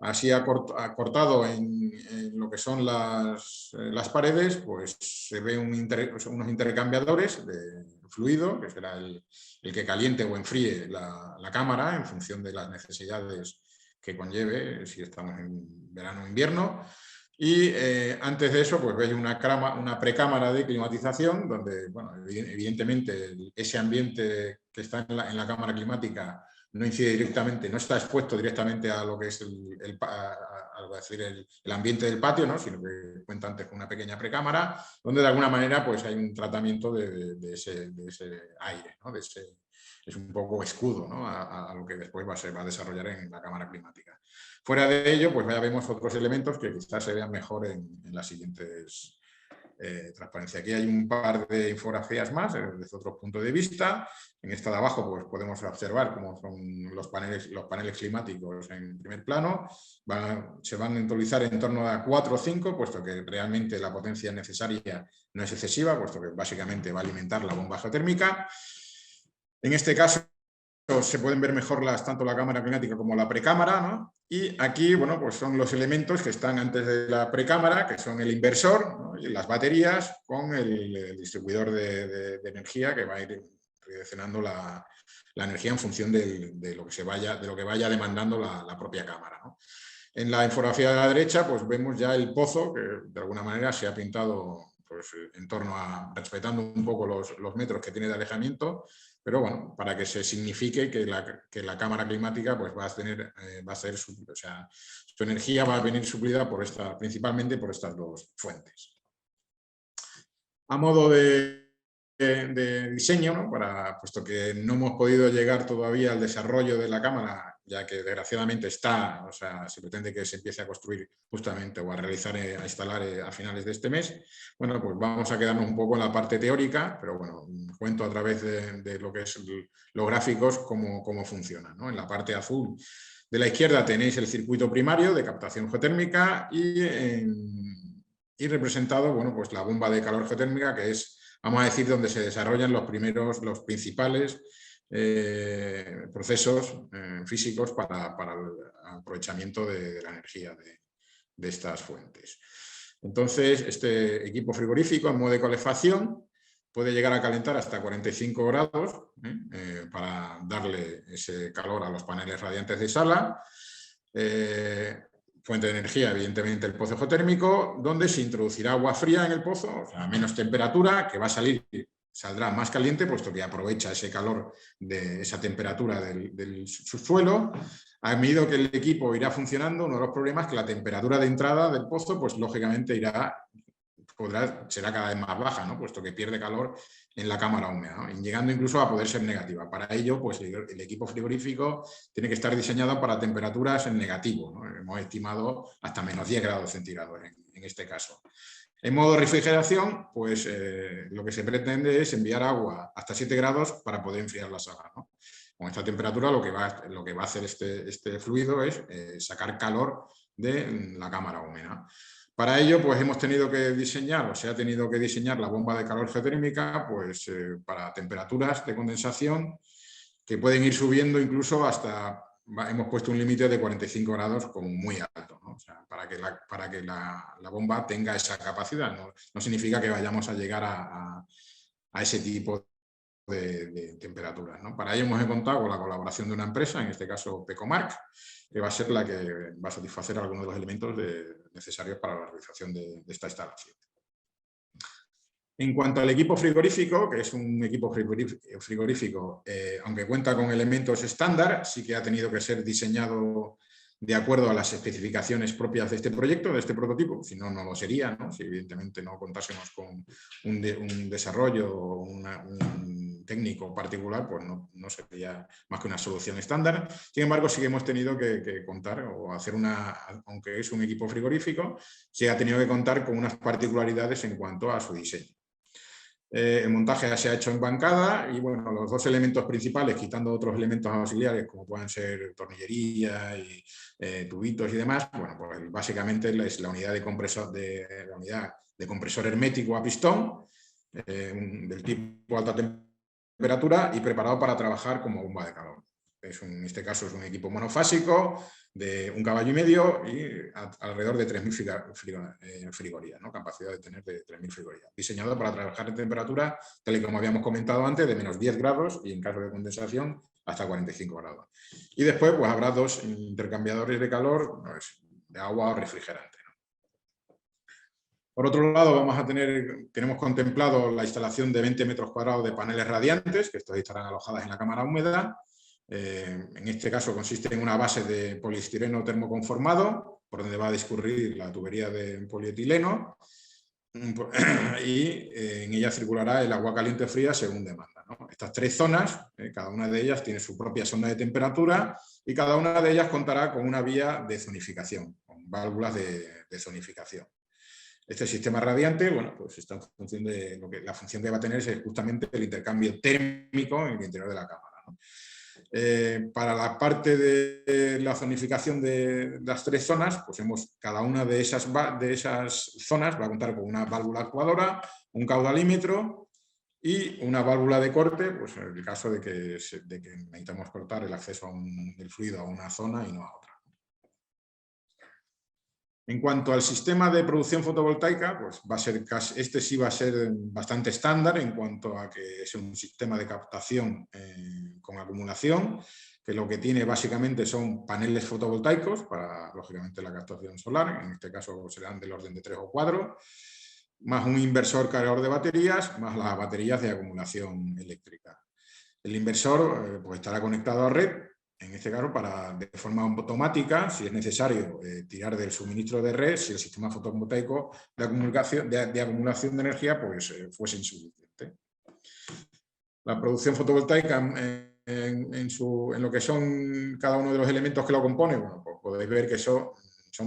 Así acortado en lo que son las paredes, pues se ve unos intercambiadores de fluido, que será el que caliente o enfríe la cámara en función de las necesidades que conlleve, si estamos en verano o invierno. Y antes de eso, pues veis una precámara de climatización, donde, bueno, evidentemente ese ambiente que está en la cámara climática no incide directamente, no está expuesto directamente a lo que es el ambiente del patio, ¿no? Sino que cuenta antes con una pequeña precámara, donde de alguna manera pues, hay un tratamiento de ese aire, ¿no? Es un poco escudo, ¿no? a lo que después se va a desarrollar en la cámara climática. Fuera de ello, pues ya vemos otros elementos que quizás se vean mejor en las siguientes transparencias. Aquí hay un par de infografías más desde otro punto de vista. En esta de abajo pues, podemos observar cómo son los paneles climáticos en primer plano. Se van a utilizar en torno a 4 o 5, puesto que realmente la potencia necesaria no es excesiva, puesto que básicamente va a alimentar la bomba geotérmica. En este caso, se pueden ver mejor tanto la cámara climática como la precámara, ¿no? Y aquí, bueno, pues son los elementos que están antes de la precámara, que son el inversor, ¿no? Y las baterías con el distribuidor de energía que va a ir redireccionando la energía en función de lo que vaya demandando la propia cámara, ¿no? En la infografía de la derecha, pues vemos ya el pozo, que de alguna manera se ha pintado pues, en torno a, respetando un poco los metros que tiene de alejamiento, pero bueno, para que se signifique que la cámara climática pues, va a ser su energía va a venir suplida principalmente por estas dos fuentes. A modo de diseño, ¿no? Puesto que no hemos podido llegar todavía al desarrollo de la cámara, ya que desgraciadamente se pretende que se empiece a construir justamente o a realizar, a instalar a finales de este mes. Bueno, pues vamos a quedarnos un poco en la parte teórica, pero bueno, cuento a través de lo que es los gráficos cómo funciona, ¿no? En la parte azul de la izquierda tenéis el circuito primario de captación geotérmica y representado, bueno, pues la bomba de calor geotérmica, que es, vamos a decir, donde se desarrollan los principales procesos físicos para el aprovechamiento de la energía de estas fuentes. Entonces, este equipo frigorífico en modo de calefacción puede llegar a calentar hasta 45 grados para darle ese calor a los paneles radiantes de sala. Fuente de energía, evidentemente, el pozo geotérmico, donde se introducirá agua fría en el pozo, o sea, a menos temperatura, que saldrá más caliente, puesto que aprovecha ese calor de esa temperatura del subsuelo. A medida que el equipo irá funcionando, uno de los problemas es que la temperatura de entrada del pozo, pues lógicamente será cada vez más baja, ¿no? Puesto que pierde calor en la cámara húmeda, ¿no? Llegando incluso a poder ser negativa. Para ello, pues el equipo frigorífico tiene que estar diseñado para temperaturas en negativo, ¿no? Hemos estimado hasta menos 10 grados centígrados en este caso. En modo refrigeración, pues lo que se pretende es enviar agua hasta 7 grados para poder enfriar la sala, ¿no? Con esta temperatura lo que va a hacer este fluido es sacar calor de la cámara húmeda. Para ello, pues hemos tenido que diseñar, o se ha tenido que diseñar la bomba de calor geotérmica, pues para temperaturas de condensación que pueden ir subiendo incluso hasta, hemos puesto un límite de 45 grados como muy alto, ¿no? O sea, para que la bomba tenga esa capacidad. No significa que vayamos a llegar a ese tipo de temperaturas, ¿no? Para ello hemos contado con la colaboración de una empresa, en este caso Pecomark, que va a ser la que va a satisfacer algunos de los elementos necesarios para la realización de esta instalación. En cuanto al equipo frigorífico, que es un equipo frigorífico, aunque cuenta con elementos estándar, sí que ha tenido que ser diseñado de acuerdo a las especificaciones propias de este proyecto, de este prototipo, si no, no lo sería, ¿no? Si evidentemente no contásemos con un desarrollo o un técnico particular, pues no sería más que una solución estándar. Sin embargo, sí que hemos tenido que contar o hacer aunque es un equipo frigorífico, sí ha tenido que contar con unas particularidades en cuanto a su diseño. El montaje se ha hecho en bancada y bueno, los dos elementos principales, quitando otros elementos auxiliares como pueden ser tornillería y tubitos y demás, bueno, pues básicamente es la unidad de compresor hermético a pistón del tipo alta temperatura y preparado para trabajar como bomba de calor. En este caso es un equipo monofásico de 1,5 caballos y alrededor de 3.000 frigorías, ¿no? Capacidad de tener de 3.000 frigorías. Diseñado para trabajar en temperatura, tal y como habíamos comentado antes, de menos 10 grados y en caso de condensación hasta 45 grados. Y después pues, habrá dos intercambiadores de calor, pues, de agua o refrigerante, ¿no? Por otro lado, tenemos contemplado la instalación de 20 metros cuadrados de paneles radiantes, que estos estarán alojadas en la cámara húmeda. En este caso consiste en una base de poliestireno termoconformado, por donde va a discurrir la tubería de polietileno, y en ella circulará el agua caliente o fría según demanda, ¿no? Estas tres zonas, cada una de ellas tiene su propia sonda de temperatura y cada una de ellas contará con una vía de zonificación, con válvulas de zonificación. Este sistema radiante, bueno, pues está en función de la función que va a tener es justamente el intercambio térmico en el interior de la cámara, ¿no? Para la parte de la zonificación de las tres zonas, pues cada una de esas zonas va a contar con una válvula actuadora, un caudalímetro y una válvula de corte, pues en el caso de que necesitamos cortar el acceso del fluido a una zona y no a otra. En cuanto al sistema de producción fotovoltaica, pues este sí va a ser bastante estándar en cuanto a que es un sistema de captación con acumulación, que lo que tiene básicamente son paneles fotovoltaicos para, lógicamente, la captación solar, en este caso serán del orden de 3 o 4, más un inversor cargador de baterías, más las baterías de acumulación eléctrica. El inversor pues, estará conectado a red, en este caso, de forma automática, si es necesario, tirar del suministro de red, si el sistema fotovoltaico de acumulación de energía pues, fuese insuficiente. La producción fotovoltaica en lo que son cada uno de los elementos que lo componen, bueno, pues podéis ver que son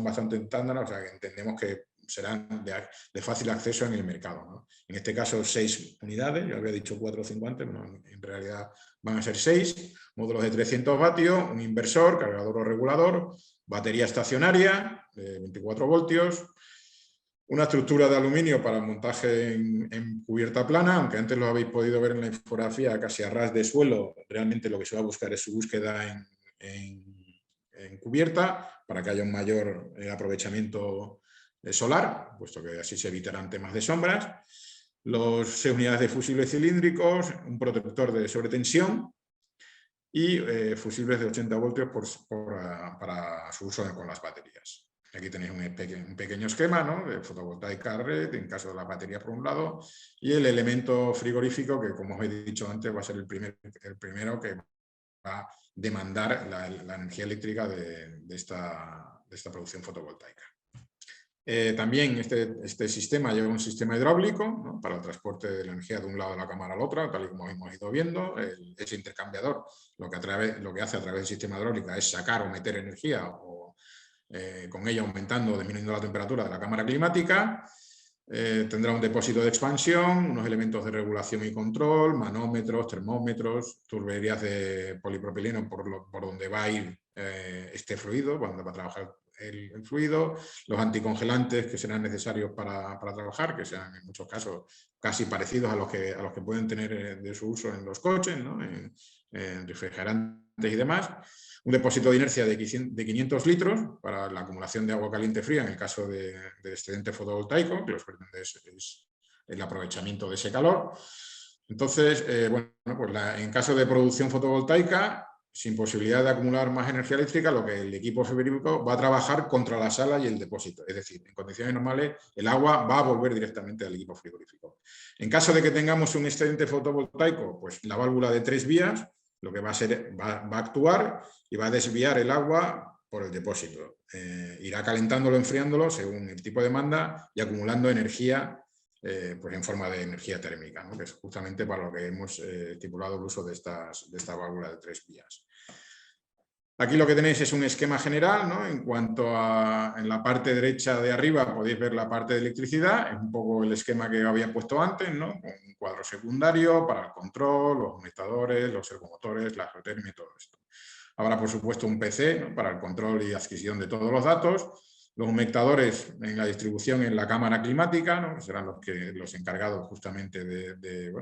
bastante estándar, o sea que entendemos que serán de fácil acceso en el mercado, ¿no? En este caso 6 unidades, yo había dicho 4 o 5 antes, bueno, en realidad van a ser 6, módulos de 300 vatios, un inversor, cargador o regulador, batería estacionaria de 24 voltios, una estructura de aluminio para el montaje en cubierta plana, aunque antes lo habéis podido ver en la infografía casi a ras de suelo, realmente lo que se va a buscar es su búsqueda en cubierta para que haya un mayor aprovechamiento solar, puesto que así se evitarán temas de sombras, 6 unidades de fusibles cilíndricos, un protector de sobretensión y fusibles de 80 voltios para su uso con las baterías. Aquí tenéis un pequeño esquema, ¿no?, de fotovoltaica a red, en caso de la batería por un lado, y el elemento frigorífico, que como os he dicho antes, va a ser el primero que va a demandar la energía eléctrica de esta producción fotovoltaica. También este sistema lleva un sistema hidráulico, ¿no?, para el transporte de la energía de un lado de la cámara al otro, tal y como hemos ido viendo. Ese intercambiador lo que hace a través del sistema hidráulico es sacar o meter energía, con ello aumentando o disminuyendo la temperatura de la cámara climática. Tendrá un depósito de expansión, unos elementos de regulación y control, manómetros, termómetros, turberías de polipropileno por donde va a ir este fluido, cuando va a trabajar el fluido, los anticongelantes que serán necesarios para trabajar, que serán en muchos casos casi parecidos a los que pueden tener de su uso en los coches, ¿no?, en refrigerantes y demás. Un depósito de inercia de 500 litros para la acumulación de agua caliente fría en el caso de excedente fotovoltaico, que lo que pretende es el aprovechamiento de ese calor. Entonces, bueno, pues en caso de producción fotovoltaica, sin posibilidad de acumular más energía eléctrica, lo que el equipo frigorífico va a trabajar contra la sala y el depósito. Es decir, en condiciones normales, el agua va a volver directamente al equipo frigorífico. En caso de que tengamos un excedente fotovoltaico, pues la válvula de 3 vías, lo que va a hacer, va a actuar y va a desviar el agua por el depósito. Irá calentándolo, enfriándolo según el tipo de demanda y acumulando energía pues en forma de energía térmica, ¿no?, que es justamente para lo que hemos estipulado el uso de esta válvula de 3 vías. Aquí lo que tenéis es un esquema general, ¿no? En cuanto a, en la parte derecha de arriba podéis ver la parte de electricidad, es un poco el esquema que había puesto antes, ¿no?, con un cuadro secundario para el control, los conectadores, los servomotores, la geotermia y todo esto. Habrá, por supuesto, un PC, ¿no?, para el control y adquisición de todos los datos, los humectadores en la distribución en la cámara climática, ¿no?, que serán los encargados justamente de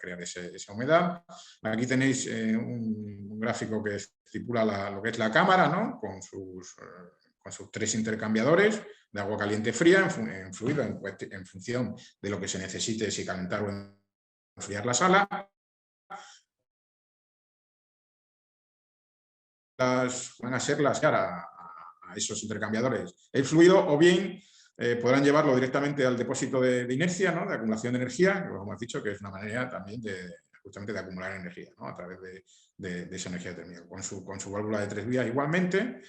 crear esa humedad. Aquí tenéis un gráfico que estipula lo que es la cámara, ¿no?, con sus 3 intercambiadores de agua caliente fría en fluido en función de lo que se necesite, si calentar o enfriar la sala. Van a ser las caras a esos intercambiadores el fluido, o bien podrán llevarlo directamente al depósito de inercia, ¿no?, de acumulación de energía, que como hemos dicho que es una manera también justamente de acumular energía, ¿no?, a través de esa energía térmica, con su válvula de 3 vías igualmente,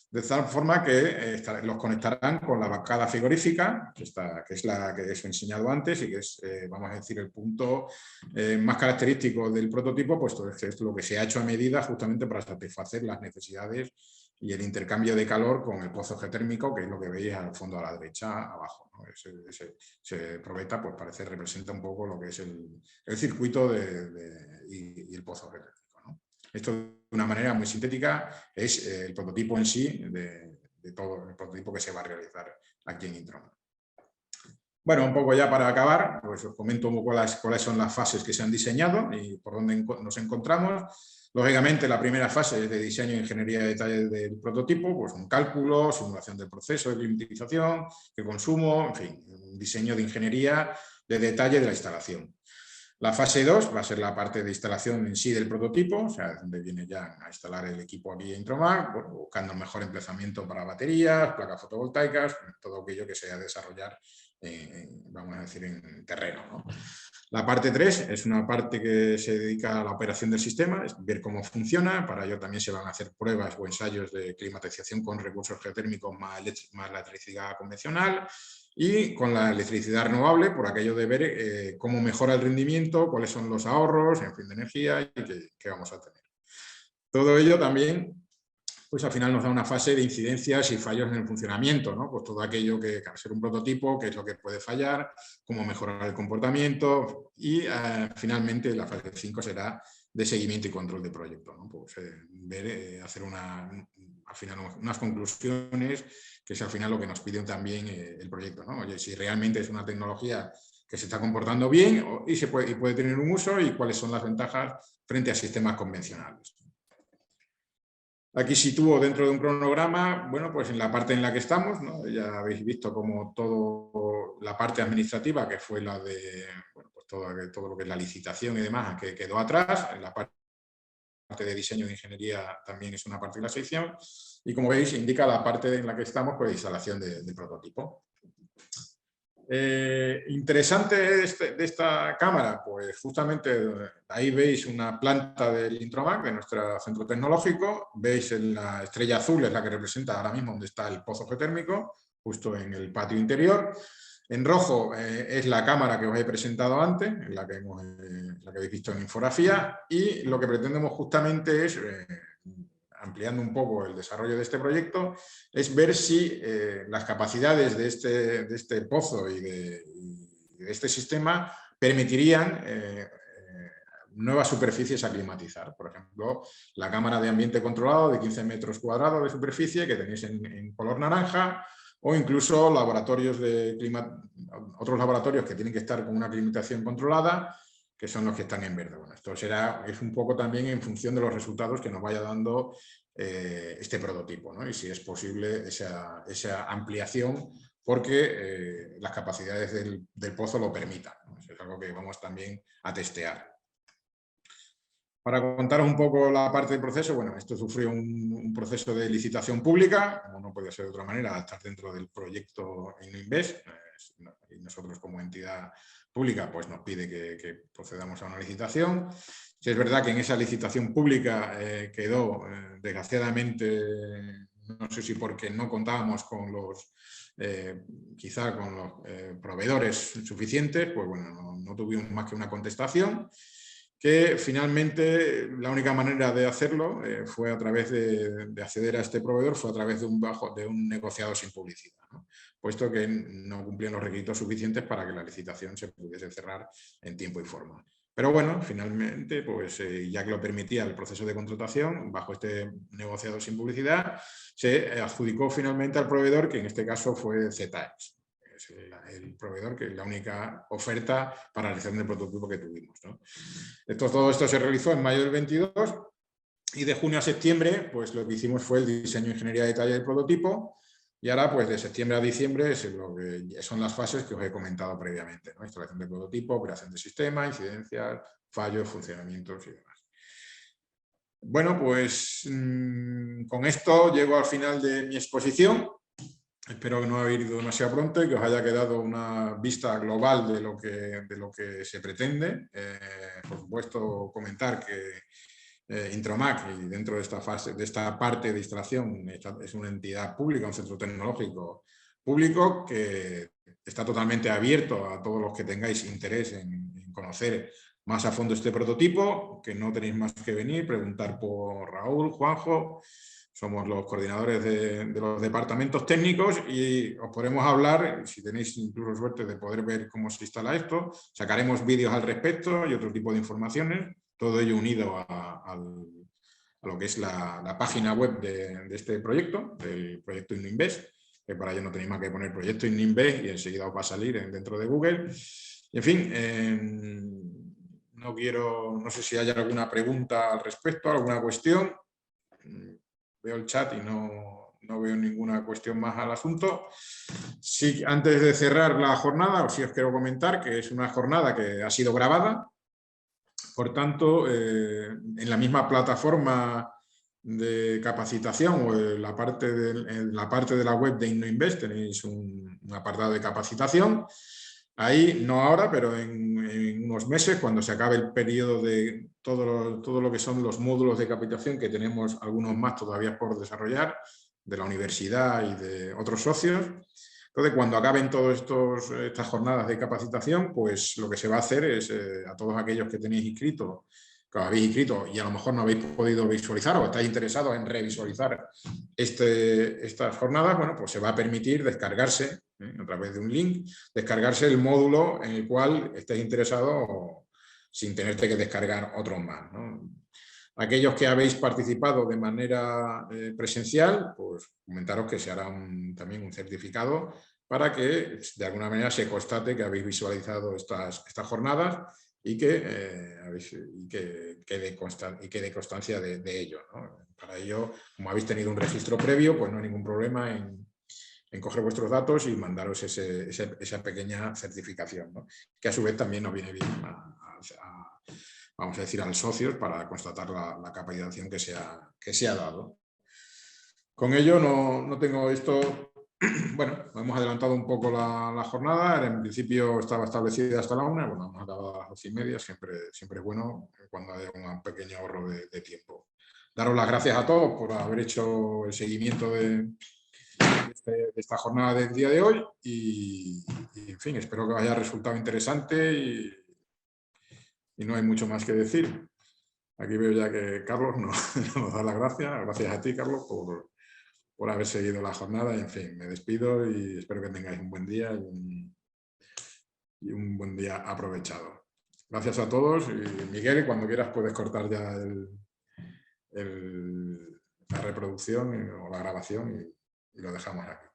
de tal forma que los conectarán con la bancada frigorífica, que es la que os he enseñado antes y que es, vamos a decir, el punto más característico del prototipo, puesto que es lo que se ha hecho a medida justamente para satisfacer las necesidades y el intercambio de calor con el pozo geotérmico, que es lo que veis al fondo a la derecha abajo, ¿no? Ese probeta pues representa un poco lo que es el circuito y el pozo geotérmico, ¿no? Esto, de una manera muy sintética, es el prototipo en sí de todo el prototipo que se va a realizar aquí en Introna. Bueno, un poco ya para acabar, pues os comento un poco cuáles son las fases que se han diseñado y por dónde nos encontramos. Lógicamente, la primera fase es de diseño e ingeniería de detalle del prototipo, pues un cálculo, simulación del proceso de climatización, de consumo, en fin, un diseño de ingeniería de detalle de la instalación. La fase 2 va a ser la parte de instalación en sí del prototipo, o sea, donde viene ya a instalar el equipo aquí en Intromac, bueno, buscando el mejor emplazamiento para baterías, placas fotovoltaicas, todo aquello que se va a desarrollar, vamos a decir, en terreno, ¿no? La parte 3 es una parte que se dedica a la operación del sistema, es ver cómo funciona. Para ello también se van a hacer pruebas o ensayos de climatización con recursos geotérmicos más la electricidad convencional y con la electricidad renovable, por aquello de ver cómo mejora el rendimiento, cuáles son los ahorros, en fin, de energía y qué vamos a tener. Todo ello también, pues al final nos da una fase de incidencias y fallos en el funcionamiento, ¿no? Pues todo aquello que al ser un prototipo, qué es lo que puede fallar, cómo mejorar el comportamiento y finalmente la fase 5 será de seguimiento y control de proyecto, ¿no? Pues hacer al final unas conclusiones, que es al final lo que nos pide también el proyecto, ¿no? Oye, si realmente es una tecnología que se está comportando bien y puede tener un uso y cuáles son las ventajas frente a sistemas convencionales. Aquí sitúo dentro de un cronograma, bueno, pues en la parte en la que estamos, ¿no? Ya habéis visto como toda la parte administrativa, que fue la de, bueno, pues todo lo que es la licitación y demás, que quedó atrás. En la parte de diseño de ingeniería también es una parte de la sección. Y como veis, indica la parte en la que estamos, pues instalación de prototipo. Interesante de esta cámara, pues justamente ahí veis una planta del Intromac, de nuestro centro tecnológico. Veis en la estrella azul, es la que representa ahora mismo donde está el pozo geotérmico, justo en el patio interior. En rojo es la cámara que os he presentado antes, en la que habéis visto en infografía, y lo que pretendemos justamente es, ampliando un poco el desarrollo de este proyecto, es ver si las capacidades de este pozo y de este sistema permitirían nuevas superficies a climatizar. Por ejemplo, la cámara de ambiente controlado de 15 metros cuadrados de superficie que tenéis en color naranja, o incluso otros laboratorios que tienen que estar con una climatización controlada, que son los que están en verde. Bueno, esto es un poco también en función de los resultados que nos vaya dando este prototipo, ¿no? Y si es posible esa ampliación, porque las capacidades del pozo lo permitan, ¿no? Eso es algo que vamos también a testear. Para contaros un poco la parte del proceso, bueno, esto sufrió un proceso de licitación pública, como no podía ser de otra manera, al estar dentro del proyecto InnoInvest, y nosotros como entidad pública pues nos pide que procedamos a una licitación. Si es verdad que en esa licitación pública quedó, desgraciadamente, no sé si porque no contábamos con los proveedores suficientes, pues bueno, no tuvimos más que una contestación, que finalmente la única manera de hacerlo fue a través de acceder a este proveedor, fue a través de un negociado sin publicidad, ¿no? Puesto que no cumplían los requisitos suficientes para que la licitación se pudiese cerrar en tiempo y forma. Pero bueno, finalmente, pues ya que lo permitía el proceso de contratación, bajo este negociado sin publicidad, se adjudicó finalmente al proveedor, que en este caso fue ZX. El proveedor, que es la única oferta para la realización del prototipo que tuvimos, ¿no? Todo esto se realizó en mayo del 22 y de junio a septiembre pues lo que hicimos fue el diseño de ingeniería de detalle del prototipo, y ahora pues de septiembre a diciembre son las fases que os he comentado previamente, ¿no? Instalación del prototipo, creación del sistema, incidencias, fallos, funcionamientos y demás. Bueno, pues con esto llego al final de mi exposición. Espero que no haya ido demasiado pronto y que os haya quedado una vista global de lo que se pretende. Por supuesto, comentar que Intromac, y dentro de esta parte de instalación, es una entidad pública, un centro tecnológico público que está totalmente abierto a todos los que tengáis interés en conocer más a fondo este prototipo, que no tenéis más que venir, preguntar por Raúl, Juanjo. Somos los coordinadores de los departamentos técnicos y os podremos hablar, si tenéis incluso suerte de poder ver cómo se instala esto. Sacaremos vídeos al respecto y otro tipo de informaciones, todo ello unido a lo que es la página web de este proyecto, del proyecto InnoInvest, que para ello no tenéis más que poner proyecto INNINVEST y enseguida os va a salir dentro de Google. Y en fin, no sé si hay alguna pregunta al respecto, alguna cuestión. Veo el chat y no veo ninguna cuestión más al asunto. Sí, antes de cerrar la jornada, sí os quiero comentar que es una jornada que ha sido grabada. Por tanto, en la misma plataforma de capacitación o en la parte de la web de InnoInvest tenéis un apartado de capacitación. Ahí, no ahora, pero en unos meses, cuando se acabe el periodo de todo lo que son los módulos de capacitación, que tenemos algunos más todavía por desarrollar, de la universidad y de otros socios. Entonces, cuando acaben todas estas jornadas de capacitación, pues lo que se va a hacer es a todos aquellos que tenéis inscritos, que os habéis inscrito y a lo mejor no habéis podido visualizar o estáis interesados en revisualizar estas jornadas, bueno, pues se va a permitir descargarse, a través de un link, descargarse el módulo en el cual estéis interesados sin tenerte que descargar otros más, ¿no? Aquellos que habéis participado de manera presencial, pues comentaros que se hará también un certificado para que de alguna manera se constate que habéis visualizado estas jornadas y que quede constancia de ello, ¿no? Para ello, como habéis tenido un registro previo, pues no hay ningún problema en coger vuestros datos y mandaros esa pequeña certificación, ¿no? Que a su vez también nos viene bien vamos a decir, al socio para constatar la capacitación que se ha dado. Con ello no tengo esto. Bueno, hemos adelantado un poco la jornada. En principio estaba establecida hasta la 1, bueno, hemos acabado a las 12:30. Siempre es bueno cuando haya un pequeño ahorro de tiempo. Daros las gracias a todos por haber hecho el seguimiento de esta jornada del día de hoy y en fin, espero que os haya resultado interesante y no hay mucho más que decir. Aquí veo ya que Carlos nos da las gracias. Gracias a ti, Carlos, por haber seguido la jornada. Y, en fin, me despido y espero que tengáis un buen día y un buen día aprovechado. Gracias a todos. Y Miguel, cuando quieras puedes cortar ya la reproducción o la grabación y lo dejamos aquí.